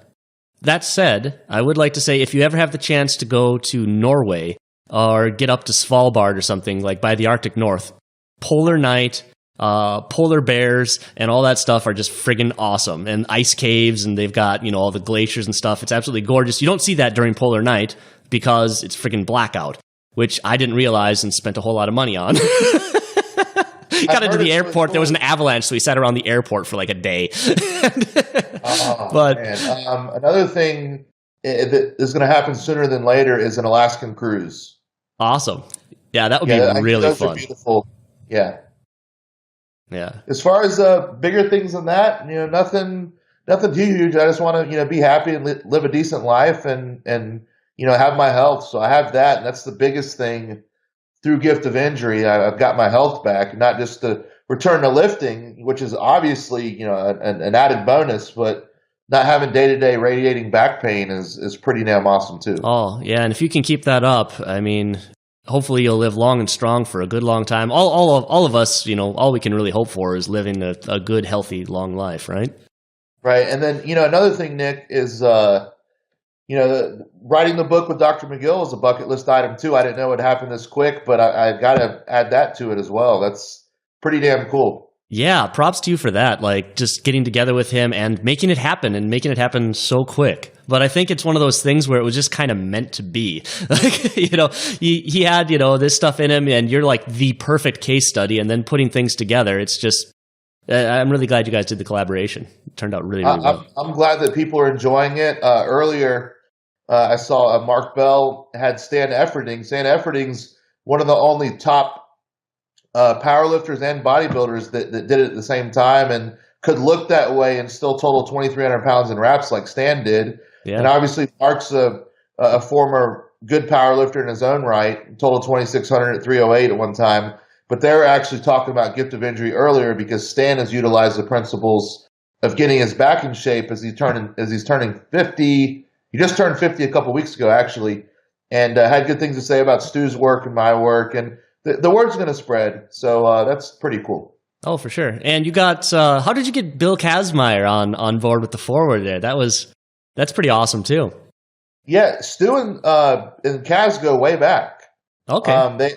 That said, I would like to say if you ever have the chance to go to Norway or get up to Svalbard or something, like by the Arctic North, polar night, polar bears and all that stuff are just friggin' awesome. And ice caves, and they've got, all the glaciers and stuff. It's absolutely gorgeous. You don't see that during polar night because it's friggin' blackout, which I didn't realize and spent a whole lot of money on. got into the airport. There was an avalanche, so we sat around the airport for like a day. But man. Another thing that is going to happen sooner than later is an Alaskan cruise. Awesome. Yeah, that would be really fun. Beautiful. Yeah. Yeah. As far as bigger things than that, nothing too huge. I just want to, be happy and live a decent life and have my health. So I have that, and that's the biggest thing through gift of injury. I've got my health back, not just the return to lifting, which is obviously, an added bonus, but not having day-to-day radiating back pain is pretty damn awesome too. Oh, yeah. And if you can keep that up, I mean, hopefully you'll live long and strong for a good long time. All of us, all we can really hope for is living a good, healthy, long life, right? Right. And then, another thing, Nick, is, writing the book with Dr. McGill is a bucket list item too. I didn't know it would happen this quick, but I got to add that to it as well. That's pretty damn cool. Yeah, props to you for that. Like just getting together with him and making it happen so quick. But I think it's one of those things where it was just kind of meant to be. Like, he had, this stuff in him, and you're like the perfect case study, and then putting things together. It's just, I'm really glad you guys did the collaboration. It turned out really, really well. I'm glad that people are enjoying it. Earlier, I saw Mark Bell had Stan Efferding. Stan Efferding's one of the only top powerlifters and bodybuilders that did it at the same time and could look that way and still total 2,300 pounds in reps like Stan did. Yeah. And obviously Mark's a former good powerlifter in his own right, total 2,600 at 308 at one time. But they were actually talking about gift of injury earlier because Stan has utilized the principles of getting his back in shape as he's turning 50. He just turned 50 a couple weeks ago, actually, and had good things to say about Stu's work and my work. And the word's going to spread, so that's pretty cool. Oh, for sure. And you got how did you get Bill Kazmaier on board with the forward there? That's pretty awesome too. Yeah, Stu and Kaz go way back. Okay.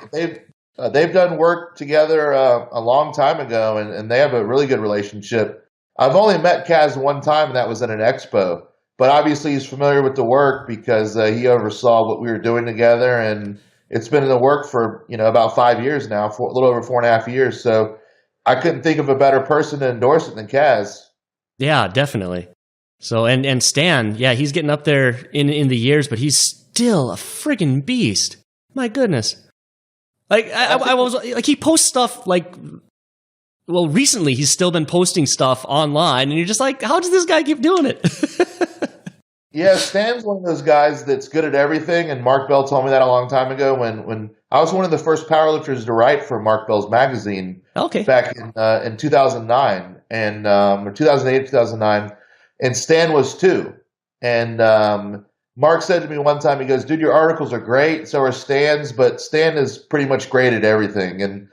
They've done work together a long time ago, and they have a really good relationship. I've only met Kaz one time, and that was at an expo. But obviously, he's familiar with the work because he oversaw what we were doing together, and it's been in the work for about 5 years now, for a little over 4.5 years. So I couldn't think of a better person to endorse it than Kaz. Yeah, definitely. So and Stan, yeah, he's getting up there in the years, but he's still a friggin' beast. My goodness. Like I was like, he posts stuff like, well, recently he's still been posting stuff online, and you're just like, how does this guy keep doing it? Yeah, Stan's one of those guys that's good at everything, and Mark Bell told me that a long time ago when I was one of the first powerlifters to write for Mark Bell's magazine. Okay. Back in 2009 and or 2008, 2009, and Stan was too. And Mark said to me one time, he goes, "Dude, your articles are great, so are Stan's, but Stan is pretty much great at everything." And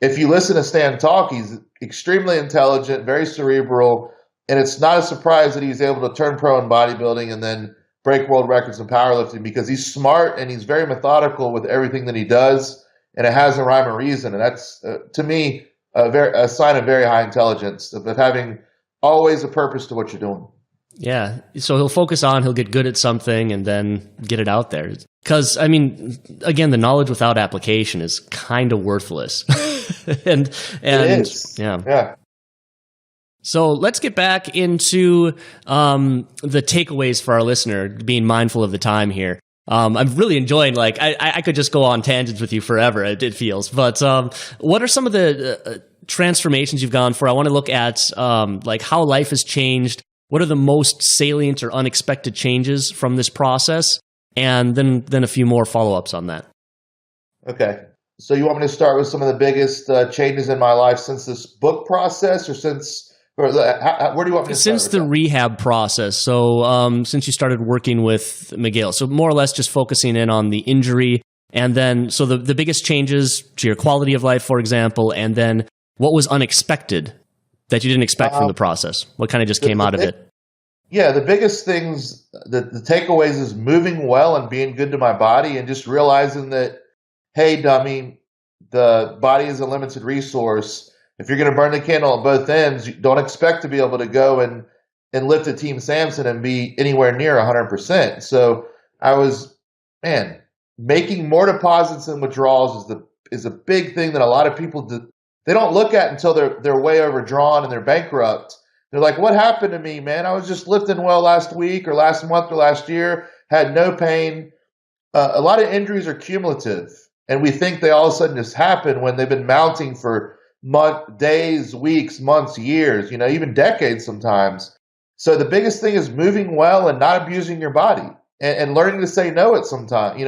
if you listen to Stan talk, he's extremely intelligent, very cerebral. And it's not a surprise that he's able to turn pro in bodybuilding and then break world records in powerlifting because he's smart and he's very methodical with everything that he does, and it has a rhyme or reason. And that's, to me, a sign of very high intelligence, of having always a purpose to what you're doing. Yeah. So he'll get good at something and then get it out there. Because, I mean, again, the knowledge without application is kind of worthless. and it is. Yeah. So let's get back into the takeaways for our listener, being mindful of the time here. I'm really enjoying, like, I could just go on tangents with you forever, it feels. But what are some of the transformations you've gone for? I want to look at like how life has changed. What are the most salient or unexpected changes from this process? And then a few more follow-ups on that. Okay. So you want me to start with some of the biggest changes in my life since this book process, or where do you want me to start? Since the rehab process. So since you started working with Miguel. So more or less just focusing in on the injury. And then, so the biggest changes to your quality of life, for example, and then what was unexpected that you didn't expect from the process? What kind of just came out of it? Yeah, the biggest things, the takeaways is moving well and being good to my body, and just realizing that, hey, dummy, the body is a limited resource. If you're going to burn the candle at both ends, you don't expect to be able to go and lift a Team Samson and be anywhere near 100%. So I was, making more deposits and withdrawals is a big thing that a lot of people they don't look at until they're way overdrawn and they're bankrupt. They're like, what happened to me, man? I was just lifting well last week or last month or last year, had no pain. A lot of injuries are cumulative, and we think they all of a sudden just happen when they've been mounting for days, weeks, months, years, even decades sometimes. So the biggest thing is moving well and not abusing your body and learning to say no at some time.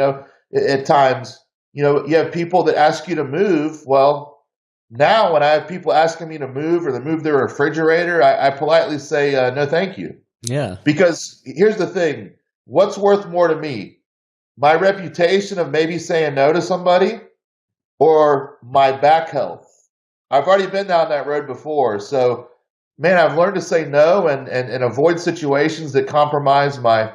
At times, you have people that ask you to move. Well, now when I have people asking me to move or to move their refrigerator, I politely say, no, thank you. Yeah. Because here's the thing. What's worth more to me? My reputation of maybe saying no to somebody or my back health? I've already been down that road before. So, man, I've learned to say no and avoid situations that compromise my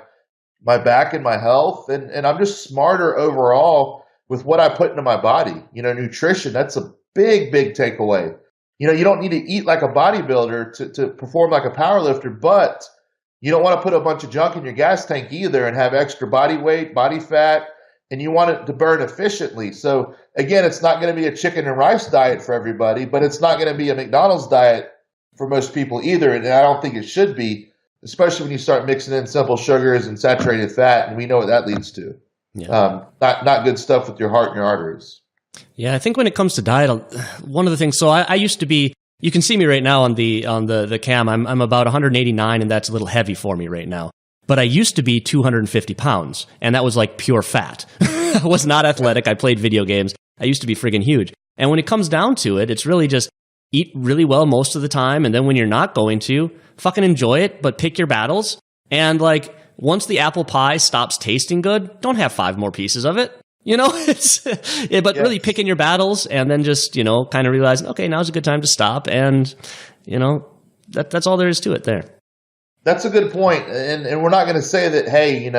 back and my health. And I'm just smarter overall with what I put into my body. Nutrition, that's a big, big takeaway. You don't need to eat like a bodybuilder to perform like a powerlifter, but you don't want to put a bunch of junk in your gas tank either and have extra body weight, body fat, and you want it to burn efficiently. So again, it's not going to be a chicken and rice diet for everybody, but it's not going to be a McDonald's diet for most people either. And I don't think it should be, especially when you start mixing in simple sugars and saturated fat. And we know what that leads to. Yeah. Not good stuff with your heart and your arteries. Yeah, I think when it comes to diet, one of the things, so I used to be, you can see me right now on the cam, I'm about 189, and that's a little heavy for me right now. But I used to be 250 pounds, and that was like pure fat. I was not athletic. I played video games. I used to be friggin' huge. And when it comes down to it, it's really just eat really well most of the time, and then when you're not going to, fucking enjoy it, but pick your battles. And like, once the apple pie stops tasting good, don't have 5 more pieces of it. But really picking your battles and then just, kind of realizing, okay, now's a good time to stop. And, that's all there is to it there. That's a good point. And we're not going to say that, hey,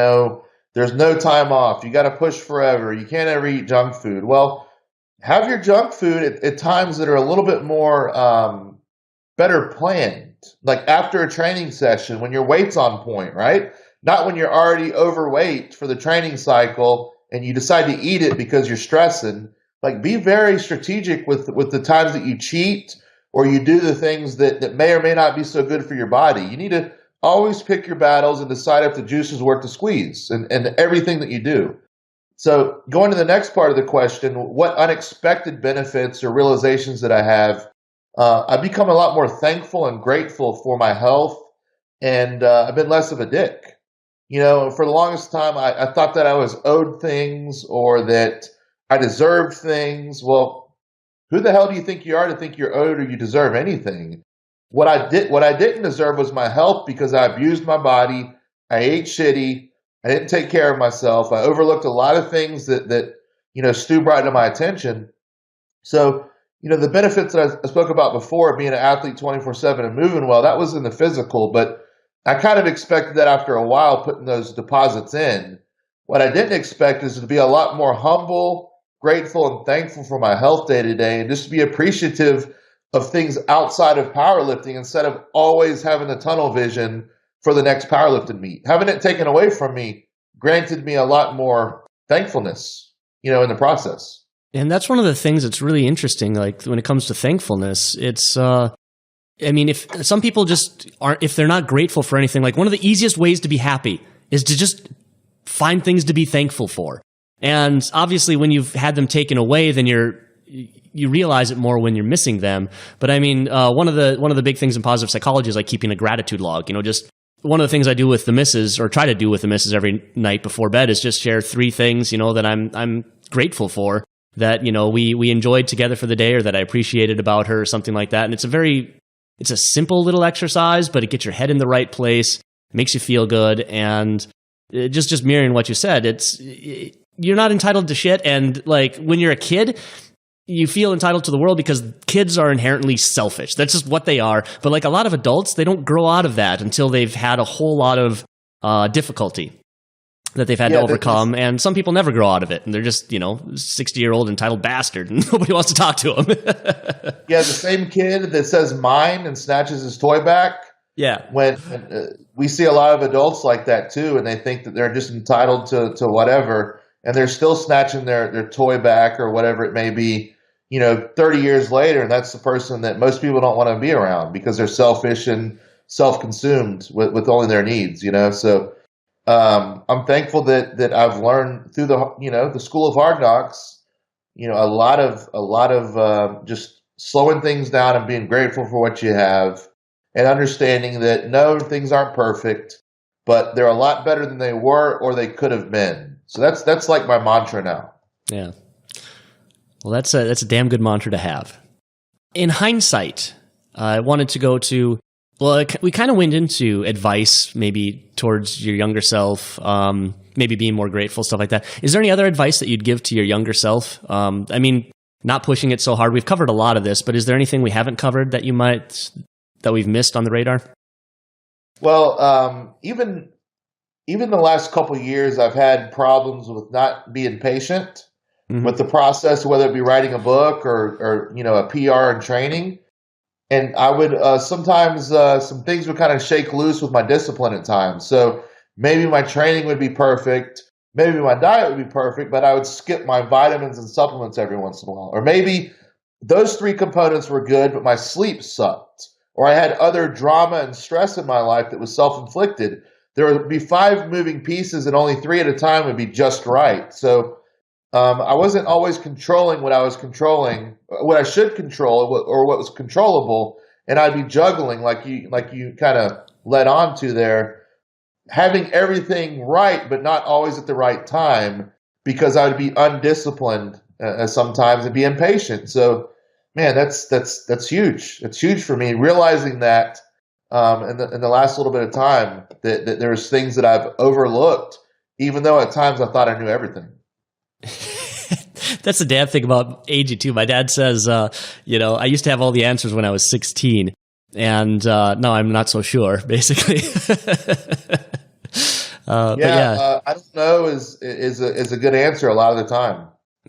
there's no time off. You got to push forever. You can't ever eat junk food. Well, have your junk food at times that are a little bit more better planned. Like after a training session when your weight's on point, right? Not when you're already overweight for the training cycle and you decide to eat it because you're stressing. Like, be very strategic with the times that you cheat or you do the things that may or may not be so good for your body. You need to always pick your battles and decide if the juice is worth the squeeze and everything that you do. So going to the next part of the question, what unexpected benefits or realizations that I have, I've become a lot more thankful and grateful for my health, and I've been less of a dick. For the longest time, I thought that I was owed things or that I deserved things. Well, who the hell do you think you are to think you're owed or you deserve anything? What I didn't deserve was my health because I abused my body. I ate shitty. I didn't take care of myself. I overlooked a lot of things that Stu brought to my attention. So, the benefits that I spoke about before, being an athlete 24/7 and moving well, that was in the physical, but I kind of expected that after a while putting those deposits in. What I didn't expect is to be a lot more humble, grateful, and thankful for my health day to day, and just to be appreciative of things outside of powerlifting instead of always having the tunnel vision for the next powerlifting meet. Having it taken away from me granted me a lot more thankfulness, in the process. And that's one of the things that's really interesting. Like when it comes to thankfulness, it's, if some people just aren't, if they're not grateful for anything, like one of the easiest ways to be happy is to just find things to be thankful for. And obviously when you've had them taken away, then you realize it more when you're missing them. But one of the big things in positive psychology is like keeping a gratitude log. Just one of the things I do with the missus, or try to do with the missus every night before bed, is just share 3 things, that I'm grateful for, that, we enjoyed together for the day, or that I appreciated about her, or something like that. And it's a simple little exercise, but it gets your head in the right place, makes you feel good. And just mirroring what you said, you're not entitled to shit. And like when you're a kid, you feel entitled to the world because kids are inherently selfish. That's just what they are. But like a lot of adults, they don't grow out of that until they've had a whole lot of difficulty that they've had to overcome. And some people never grow out of it. And they're just, 60-year-old entitled bastard and nobody wants to talk to them. Yeah, the same kid that says mine and snatches his toy back. Yeah. When we see a lot of adults like that too, and they think that they're just entitled to whatever, and they're still snatching their toy back or whatever it may be. 30 years later, and that's the person that most people don't want to be around because they're selfish and self-consumed with only their needs, So I'm thankful that I've learned through the school of hard knocks, a lot of just slowing things down and being grateful for what you have and understanding that no, things aren't perfect, but they're a lot better than they were or they could have been. So that's like my mantra now. Yeah. Well, that's a damn good mantra to have. In hindsight, I wanted to go to, we kind of went into advice maybe towards your younger self, maybe being more grateful, stuff like that. Is there any other advice that you'd give to your younger self? Not pushing it so hard. We've covered a lot of this, but is there anything we haven't covered that we've missed on the radar? Well, even the last couple of years, I've had problems with not being patient with the process, whether it be writing a book or a PR and training. And I would sometimes some things would kind of shake loose with my discipline at times. So maybe my training would be perfect, maybe my diet would be perfect, but I would skip my vitamins and supplements every once in a while. Or maybe those three components were good, but my sleep sucked. Or I had other drama and stress in my life that was self-inflicted. There would be 5 moving pieces and only 3 at a time would be just right. So I wasn't always controlling what I was controlling, what I should control or what was controllable. And I'd be juggling like you kind of led on to there, having everything right, but not always at the right time because I would be undisciplined sometimes and be impatient. So, man, that's huge. It's huge for me realizing that in the last little bit of time that there's things that I've overlooked, even though at times I thought I knew everything. That's the damn thing about aging too. My dad says, I used to have all the answers when I was 16, and now I'm not so sure. Basically, I don't know is a good answer a lot of the time.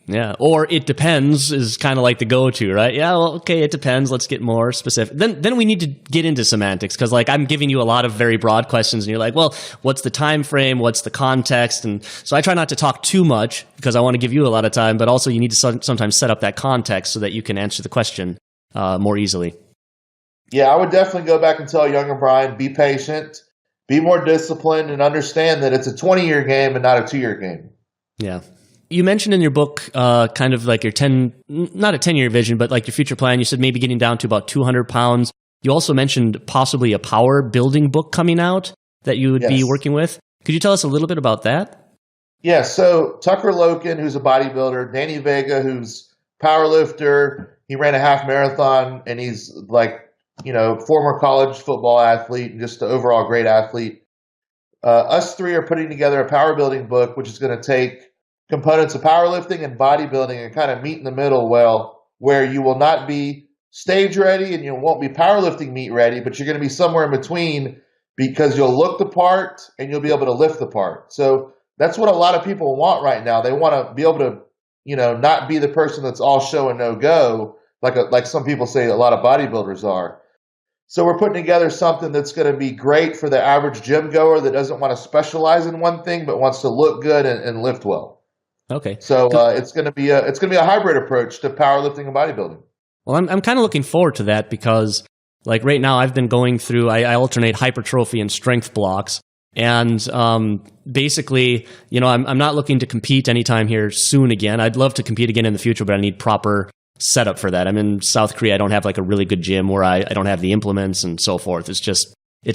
Yeah, or it depends is kind of like the go-to, right? Yeah, well, okay, it depends. Let's get more specific. Then we need to get into semantics because, I'm giving you a lot of very broad questions, and you're like, well, what's the time frame? What's the context? And so I try not to talk too much because I want to give you a lot of time, but also you need to sometimes set up that context so that you can answer the question more easily. Yeah, I would definitely go back and tell younger Brian, be patient, be more disciplined, and understand that it's a 20-year game and not a 2-year game. Yeah. You mentioned in your book kind of like your not a 10-year vision, but like your future plan. You said maybe getting down to about 200 pounds. You also mentioned possibly a power building book coming out that you would be working with. Could you tell us a little bit about that? Yeah, so Tucker Loken, who's a bodybuilder, Danny Vega, who's power lifter. He ran a half marathon, and he's former college football athlete and just an overall great athlete. Us three are putting together a power building book, which is going to take components of powerlifting and bodybuilding and kind of meet in the middle where you will not be stage ready and you won't be powerlifting meet ready, but you're going to be somewhere in between because you'll look the part and you'll be able to lift the part. So that's what a lot of people want right now. They want to be able to, not be the person that's all show and no go, like some people say a lot of bodybuilders are. So we're putting together something that's going to be great for the average gym goer that doesn't want to specialize in one thing, but wants to look good and lift well. Okay. So it's going to be a hybrid approach to powerlifting and bodybuilding. Well, I'm kind of looking forward to that because right now I've been going through, I alternate hypertrophy and strength blocks. And basically, I'm not looking to compete anytime here soon again. I'd love to compete again in the future, but I need proper setup for that. I'm in South Korea. I don't have a really good gym where I don't have the implements and so forth. It's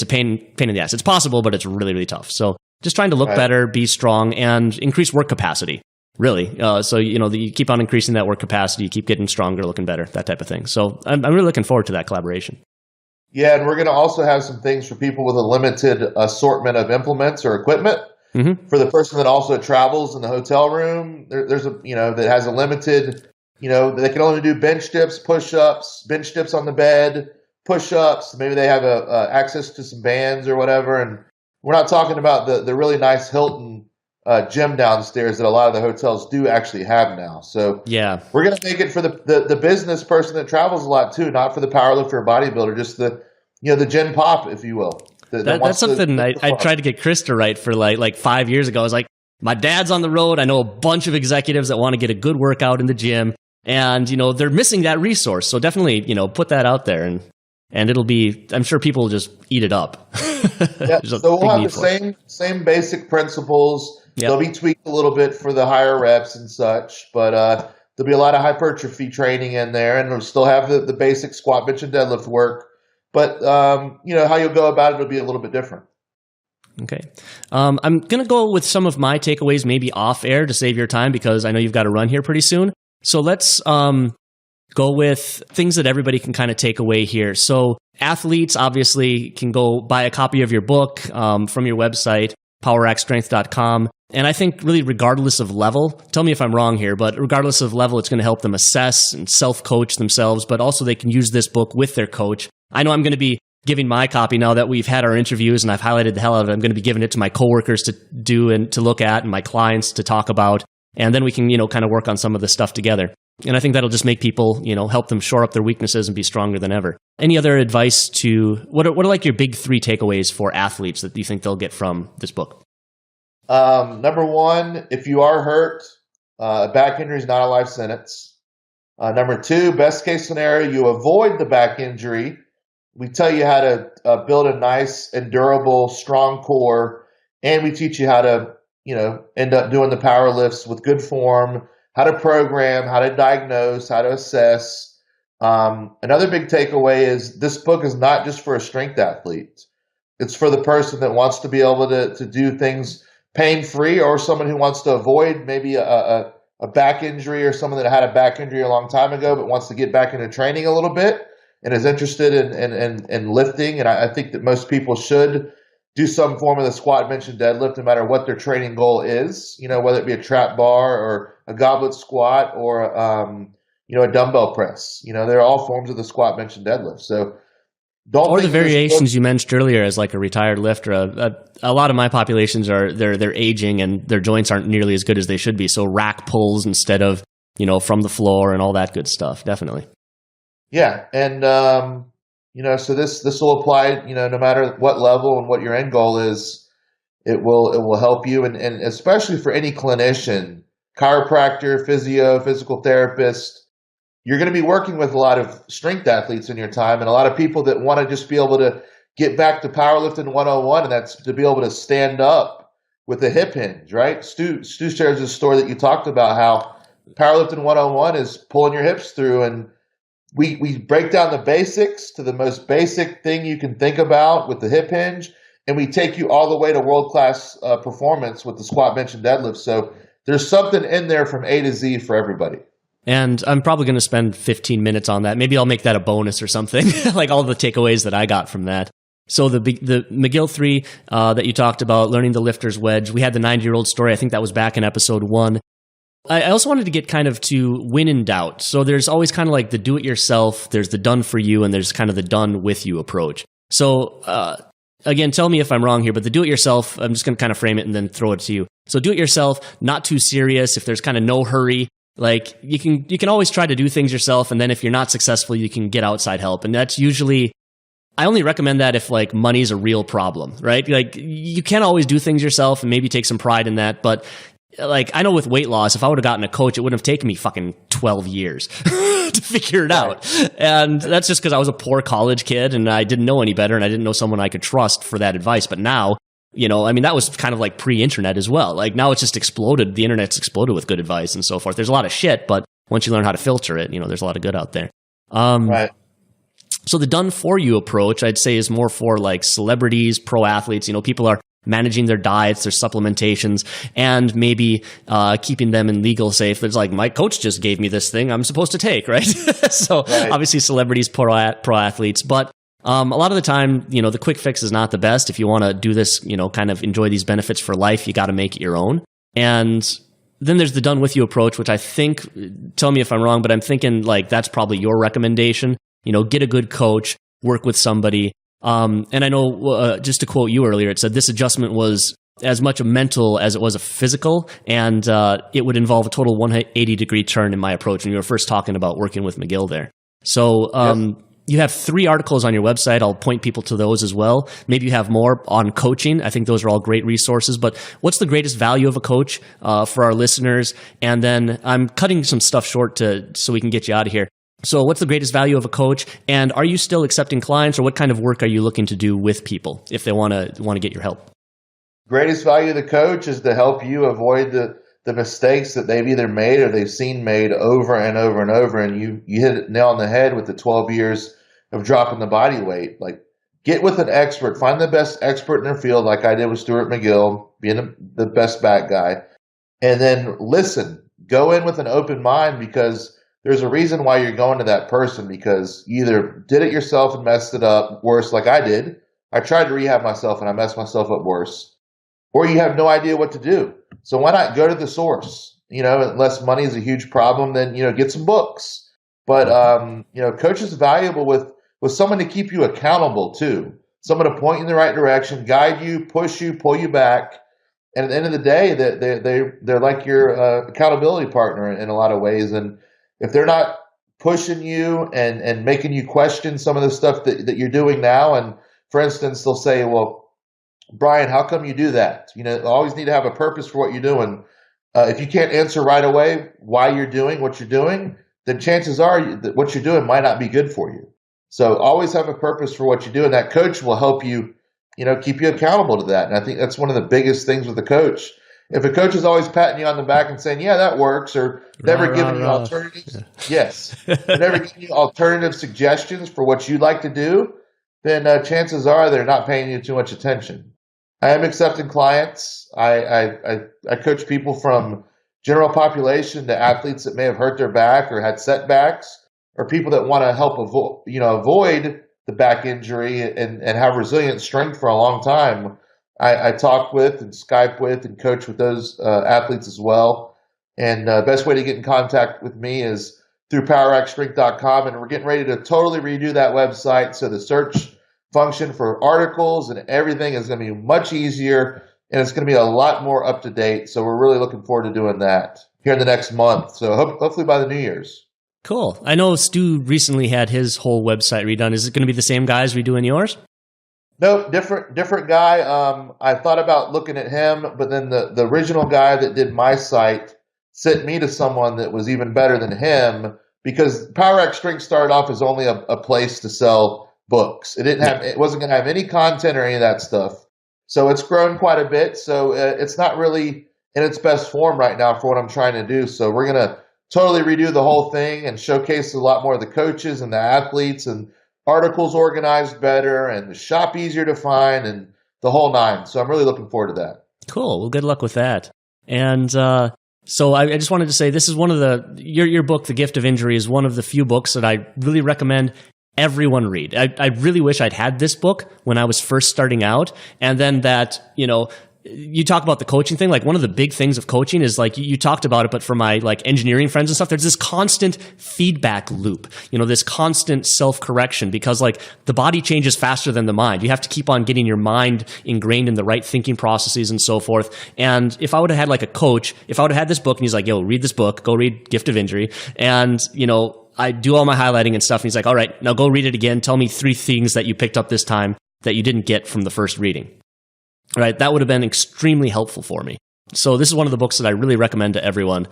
a pain in the ass. It's possible, but it's really, really tough. So just trying to look better, be strong, and increase work capacity. Really. So, you keep on increasing that work capacity, you keep getting stronger, looking better, that type of thing. So I'm really looking forward to that collaboration. Yeah, and we're going to also have some things for people with a limited assortment of implements or equipment. Mm-hmm. For the person that also travels in the hotel room, there's that has a limited, they can only do bench dips, push-ups, bench dips on the bed, push-ups. Maybe they have access to some bands or whatever. And we're not talking about the really nice Hilton gym downstairs that a lot of the hotels do actually have now. So yeah, we're going to make it for the business person that travels a lot too, not for the powerlifter or bodybuilder, just the gym pop, if you will. That's something I tried to get Chris to write for like 5 years ago. I was like, my dad's on the road. I know a bunch of executives that want to get a good workout in the gym. And, they're missing that resource. So definitely, put that out there and it'll be, I'm sure people will just eat it up. Yeah, so we'll have the same basic principles. Yep. They'll be tweaked a little bit for the higher reps and such, but there'll be a lot of hypertrophy training in there, and we'll still have the basic squat, bench, and deadlift work. But, how you'll go about it will be a little bit different. Okay. I'm going to go with some of my takeaways maybe off air to save your time because I know you've got to run here pretty soon. So let's go with things that everybody can kind of take away here. So athletes obviously can go buy a copy of your book from your website, poweractstrength.com. And I think really regardless of level, tell me if I'm wrong here, but regardless of level, it's going to help them assess and self-coach themselves, but also they can use this book with their coach. I know I'm going to be giving my copy now that we've had our interviews and I've highlighted the hell out of it. I'm going to be giving it to my coworkers to do and to look at and my clients to talk about. And then we can, kind of work on some of this stuff together. And I think that'll just make people, help them shore up their weaknesses and be stronger than ever. Any other advice what are like your big 3 takeaways for athletes that you think they'll get from this book? Number 1, if you are hurt, back injury is not a life sentence. Number 2, best case scenario, you avoid the back injury. We tell you how to build a nice and durable, strong core, and we teach you how to, end up doing the power lifts with good form, how to program, how to diagnose, how to assess. Another big takeaway is this book is not just for a strength athlete. It's for the person that wants to be able to do things pain-free, or someone who wants to avoid maybe a back injury, or someone that had a back injury a long time ago but wants to get back into training a little bit and is interested in lifting. And I think that most people should do some form of the squat, bench, and deadlift, no matter what their training goal is, whether it be a trap bar or a goblet squat or, a dumbbell press. They're all forms of the squat, bench, and deadlift. So or the variations you mentioned earlier as like a retired lifter. A lot of my populations they're aging and their joints aren't nearly as good as they should be. So rack pulls instead of, from the floor and all that good stuff. Definitely. Yeah. And, so this will apply, no matter what level and what your end goal is, it will help you. And especially for any clinician, chiropractor, physio, physical therapist, you're going to be working with a lot of strength athletes in your time, and a lot of people that want to just be able to get back to powerlifting 101, and that's to be able to stand up with a hip hinge, right? Stu shares a story that you talked about, how powerlifting 101 is pulling your hips through, and we break down the basics to the most basic thing you can think about with the hip hinge, and we take you all the way to world-class performance with the squat, bench, and deadlift. So there's something in there from A to Z for everybody. And I'm probably going to spend 15 minutes on that. Maybe I'll make that a bonus or something, like all the takeaways that I got from that. So the McGill 3 that you talked about, learning the lifter's wedge, we had the 90-year-old story. I think that was back in episode 1. I also wanted to get kind of to when in doubt. So there's always kind of like the do-it-yourself, there's the done for you, and there's kind of the done with you approach. So again, tell me if I'm wrong here, but the do-it-yourself, I'm just going to kind of frame it and then throw it to you. So do-it-yourself, not too serious. If there's kind of no hurry, like you can always try to do things yourself, and then if you're not successful, you can get outside help. And that's usually, I only recommend that if like money's a real problem, right? Like you can always do things yourself and maybe take some pride in that, but like I know with weight loss, if I would have gotten a coach, it wouldn't have taken me fucking 12 years to figure it out. And that's just because I was a poor college kid and I didn't know any better, and I didn't know someone I could trust for that advice. But now, that was kind of like pre-internet as well. Like now it's just exploded. The internet's exploded with good advice and so forth. There's a lot of shit, but once you learn how to filter it, there's a lot of good out there. Right. So the done for you approach, I'd say, is more for like celebrities, pro athletes. People are managing their diets, their supplementations, and maybe keeping them in legal safe. It's like, my coach just gave me this thing I'm supposed to take, right? So obviously celebrities, pro athletes, but a lot of the time, the quick fix is not the best. If you want to do this, kind of enjoy these benefits for life, you got to make it your own. And then there's the done with you approach, which I think, tell me if I'm wrong, but I'm thinking like that's probably your recommendation. Get a good coach, work with somebody. And I know, just to quote you earlier, it said this adjustment was as much a mental as it was a physical, and it would involve a total 180-degree turn in my approach. And you were first talking about working with McGill there. So You have 3 articles on your website. I'll point people to those as well. Maybe you have more on coaching. I think those are all great resources. But what's the greatest value of a coach for our listeners? And then I'm cutting some stuff short so we can get you out of here. So what's the greatest value of a coach? And are you still accepting clients, or what kind of work are you looking to do with people if they want to get your help? Greatest value of the coach is to help you avoid the mistakes that they've either made or they've seen made over and over and over. And you hit it nail on the head with the 12 years of dropping the body weight. Like, get with an expert, find the best expert in their field, like I did with Stuart McGill, being the best back guy. And then listen, go in with an open mind, because there's a reason why you're going to that person, because you either did it yourself and messed it up worse, like I did. I tried to rehab myself and I messed myself up worse. Or you have no idea what to do. So why not go to the source? Unless money is a huge problem, then, get some books. But, coach is valuable with someone to keep you accountable too. Someone to point you in the right direction, guide you, push you, pull you back. And at the end of the day, they're like your accountability partner in a lot of ways. And if they're not pushing you and making you question some of the stuff that you're doing now, and for instance, they'll say, well, Brian, how come you do that? Always need to have a purpose for what you're doing. If you can't answer right away why you're doing what you're doing, then chances are that what you're doing might not be good for you. So always have a purpose for what you do, and that coach will help you, keep you accountable to that. And I think that's one of the biggest things with a coach. If a coach is always patting you on the back and saying, yeah, that works, or never giving you alternatives, yes, never giving you alternative suggestions for what you'd like to do, then chances are they're not paying you too much attention. I am accepting clients. I coach people from general population to athletes that may have hurt their back or had setbacks, or people that want to help avoid the back injury and have resilient strength for a long time. I talk with and Skype with and coach with those athletes as well. And the best way to get in contact with me is through poweractstrength.com. And we're getting ready to totally redo that website. So the search function for articles and everything is going to be much easier, and it's going to be a lot more up to date. So we're really looking forward to doing that here in the next month. So hopefully by the New Year's. Cool. I know Stu recently had his whole website redone. Is it going to be the same guys redoing yours? Nope, different guy. I thought about looking at him, but then the original guy that did my site sent me to someone that was even better than him, because Power Act Strength started off as only a place to sell books. It wasn't going to have any content or any of that stuff. So it's grown quite a bit. So it's not really in its best form right now for what I'm trying to do. So we're going to totally redo the whole thing and showcase a lot more of the coaches and the athletes, and articles organized better and the shop easier to find and the whole nine. So I'm really looking forward to that. Cool. Well, good luck with that. And so I just wanted to say, this is one of your book, The Gift of Injury, is one of the few books that I really recommend everyone read. I really wish I'd had this book when I was first starting out. And then you talk about the coaching thing. Like, one of the big things of coaching is, like, you talked about it, but for my engineering friends and stuff, there's this constant feedback loop, this constant self-correction, because the body changes faster than the mind. You have to keep on getting your mind ingrained in the right thinking processes and so forth. And if I would have had a coach, if I would have had this book and he's like, yo, read this book, go read Gift of Injury. And, I do all my highlighting and stuff. And he's like, all right, now go read it again. Tell me 3 things that you picked up this time that you didn't get from the first reading. All right, that would have been extremely helpful for me. So this is one of the books that I really recommend to everyone.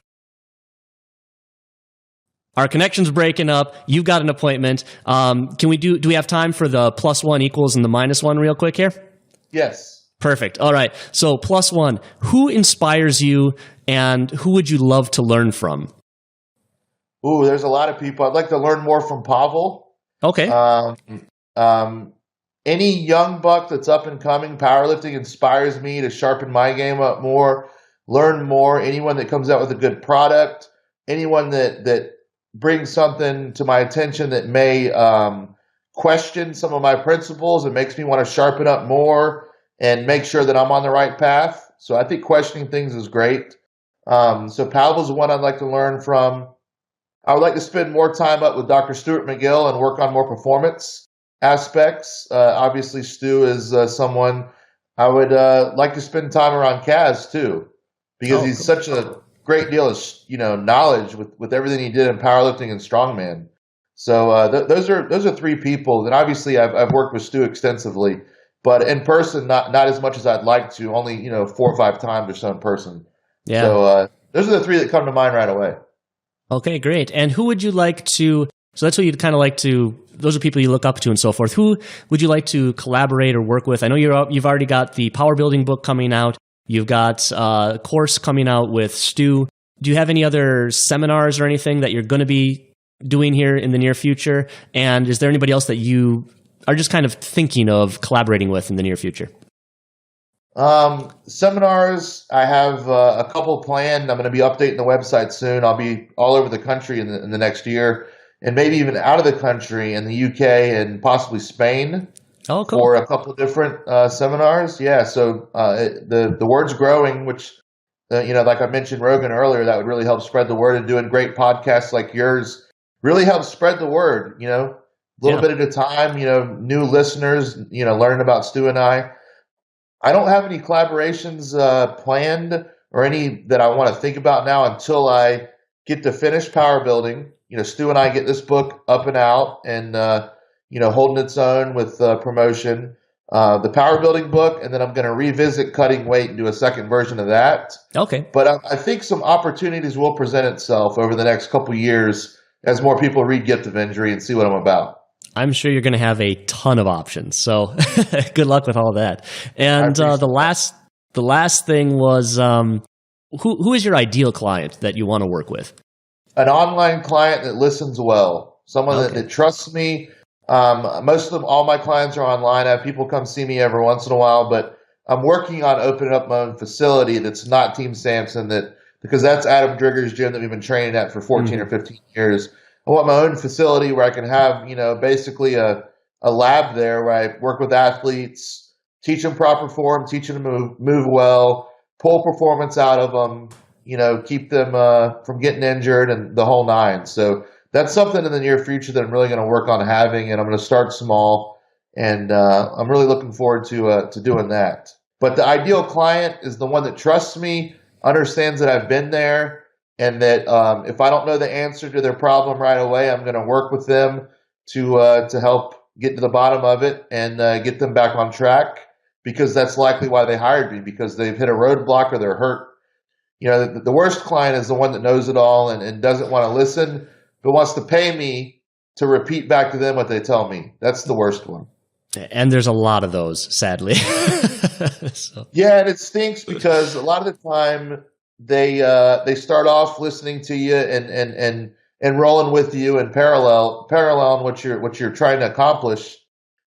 Our connection's breaking up. You've got an appointment. Do we have time for the +1 equals and the -1 real quick here? Yes. Perfect. All right. So +1, who inspires you and who would you love to learn from? Ooh, there's a lot of people. I'd like to learn more from Pavel. Okay. Any young buck that's up and coming, powerlifting inspires me to sharpen my game up more, learn more. Anyone that comes out with a good product, anyone that brings something to my attention that may question some of my principles and makes me want to sharpen up more and make sure that I'm on the right path. So I think questioning things is great. So Pavel's the one I'd like to learn from. I would like to spend more time up with Dr. Stuart McGill and work on more performance aspects. Obviously, Stu is someone I would like to spend time around Kaz too, because he's such a great deal of knowledge with everything he did in powerlifting and strongman. So those are three people that obviously I've worked with Stu extensively, but in person not as much as I'd like to. Only 4 or 5 times or so in person. Yeah. So those are the three that come to mind right away. Okay, great. And who would you like to? So that's who you'd kind of like to. Those are people you look up to and so forth. Who would you like to collaborate or work with? I know you've already got the power building book coming out. You've got a course coming out with Stu. Do you have any other seminars or anything that you're going to be doing here in the near future? And is there anybody else that you are just kind of thinking of collaborating with in the near future? Seminars, I have a couple planned. I'm going to be updating the website soon. I'll be all over the country in the next year, and maybe even out of the country in the UK and possibly Spain. Oh, cool. For a couple different seminars. Yeah, so the word's growing, which, like I mentioned Rogan earlier, that would really help spread the word, and doing great podcasts like yours really helps spread the word, a little bit at a time, new listeners, learning about Stu and I. I don't have any collaborations planned or any that I want to think about now until I get to finish power building. Stu and I get this book up and out and, holding its own with promotion. The power building book, and then I'm going to revisit cutting weight and do a second version of that. Okay. But I think some opportunities will present itself over the next couple years as more people read Gift of Injury and see what I'm about. I'm sure you're going to have a ton of options. So good luck with all that. And the last thing was, who is your ideal client that you want to work with? An online client that listens well, someone that trusts me. Most of them, all my clients are online. I have people come see me every once in a while, but I'm working on opening up my own facility that's not Team Samson, because that's Adam Drigger's gym that we've been training at for 14 or 15 years. I want my own facility where I can have, basically a lab there where I work with athletes, teach them proper form, teach them to move well, pull performance out of them, keep them from getting injured and the whole nine. So that's something in the near future that I'm really going to work on having, and I'm going to start small, and I'm really looking forward to doing that. But the ideal client is the one that trusts me, understands that I've been there, and that if I don't know the answer to their problem right away, I'm going to work with them to help get to the bottom of it and get them back on track, because that's likely why they hired me, because they've hit a roadblock or they're hurt. The worst client is the one that knows it all and doesn't want to listen, but wants to pay me to repeat back to them what they tell me. That's the worst one. And there's a lot of those, sadly. So. Yeah, and it stinks because a lot of the time they start off listening to you and rolling with you and parallel what you're trying to accomplish,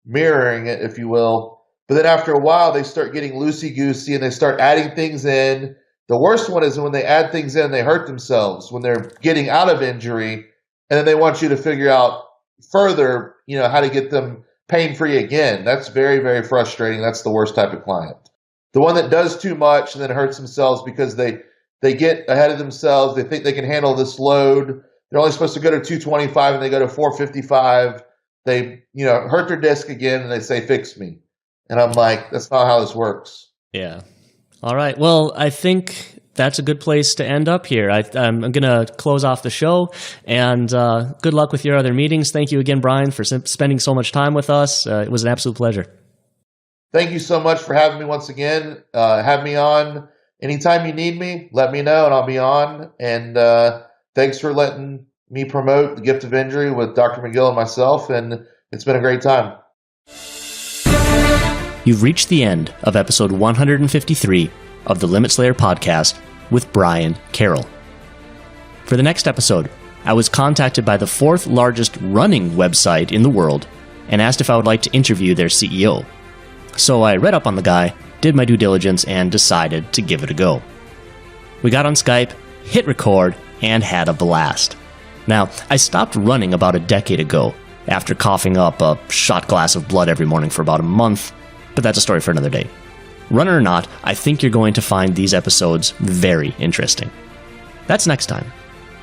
mirroring it, if you will. But then after a while, they start getting loosey-goosey and they start adding things in. The worst one is when they add things in, they hurt themselves when they're getting out of injury, and then they want you to figure out further, how to get them pain-free again. That's very, very frustrating. That's the worst type of client. The one that does too much and then hurts themselves because they get ahead of themselves. They think they can handle this load. They're only supposed to go to 225 and they go to 455. They, hurt their disc again and they say, fix me. And I'm like, that's not how this works. Yeah. All right. Well, I think that's a good place to end up here. I'm going to close off the show, and good luck with your other meetings. Thank you again, Brian, for spending so much time with us. It was an absolute pleasure. Thank you so much for having me once again. Have me on anytime you need me. Let me know, and I'll be on. And thanks for letting me promote the Gift of Injury with Dr. McGill and myself, and it's been a great time. You've reached the end of episode 153 of the Limit Slayer podcast with Brian Carroll. For the next episode, I was contacted by the 4th largest running website in the world and asked if I would like to interview their CEO. So I read up on the guy, did my due diligence, and decided to give it a go. We got on Skype, hit record, and had a blast. Now, I stopped running about a decade ago after coughing up a shot glass of blood every morning for about a month, but that's a story for another day. Runner or not, I think you're going to find these episodes very interesting. That's next time.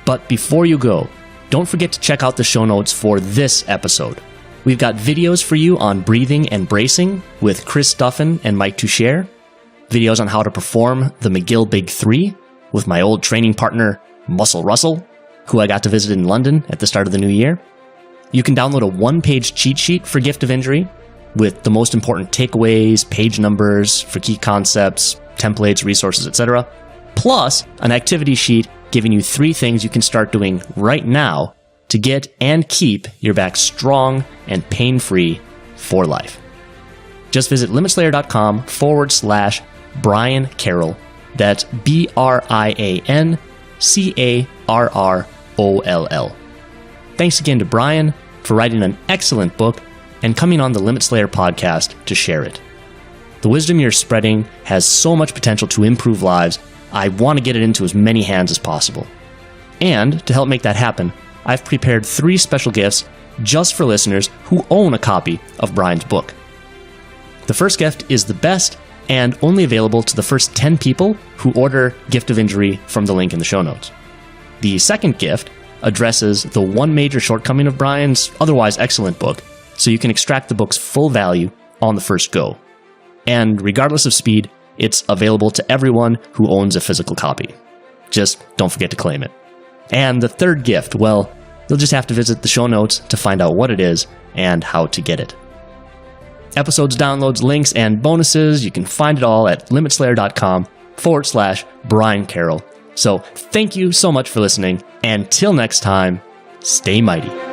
But before you go, don't forget to check out the show notes for this episode. We've got videos for you on breathing and bracing with Chris Duffin and Mike Toucher, videos on how to perform the McGill Big 3 with my old training partner, Muscle Russell, who I got to visit in London at the start of the new year, You can download a one-page cheat sheet for Gift of Injury with the most important takeaways, page numbers for key concepts, templates, resources, etc. Plus an activity sheet giving you 3 things you can start doing right now to get and keep your back strong and pain-free for life. Just visit limitslayer.com/Brian Carroll. That's BrianCarroll. Thanks again to Brian for writing an excellent book and coming on the Limit Slayer podcast to share it. The wisdom you're spreading has so much potential to improve lives. I want to get it into as many hands as possible. And to help make that happen, I've prepared 3 special gifts just for listeners who own a copy of Brian's book. The first gift is the best and only available to the first 10 people who order Gift of Injury from the link in the show notes. The second gift addresses the one major shortcoming of Brian's otherwise excellent book, so you can extract the book's full value on the first go. And regardless of speed, it's available to everyone who owns a physical copy. Just don't forget to claim it. And the third gift, well, you'll just have to visit the show notes to find out what it is and how to get it. Episodes, downloads, links, and bonuses, you can find it all at limitslayer.com/Brian Carroll. So thank you so much for listening, and till next time, stay mighty.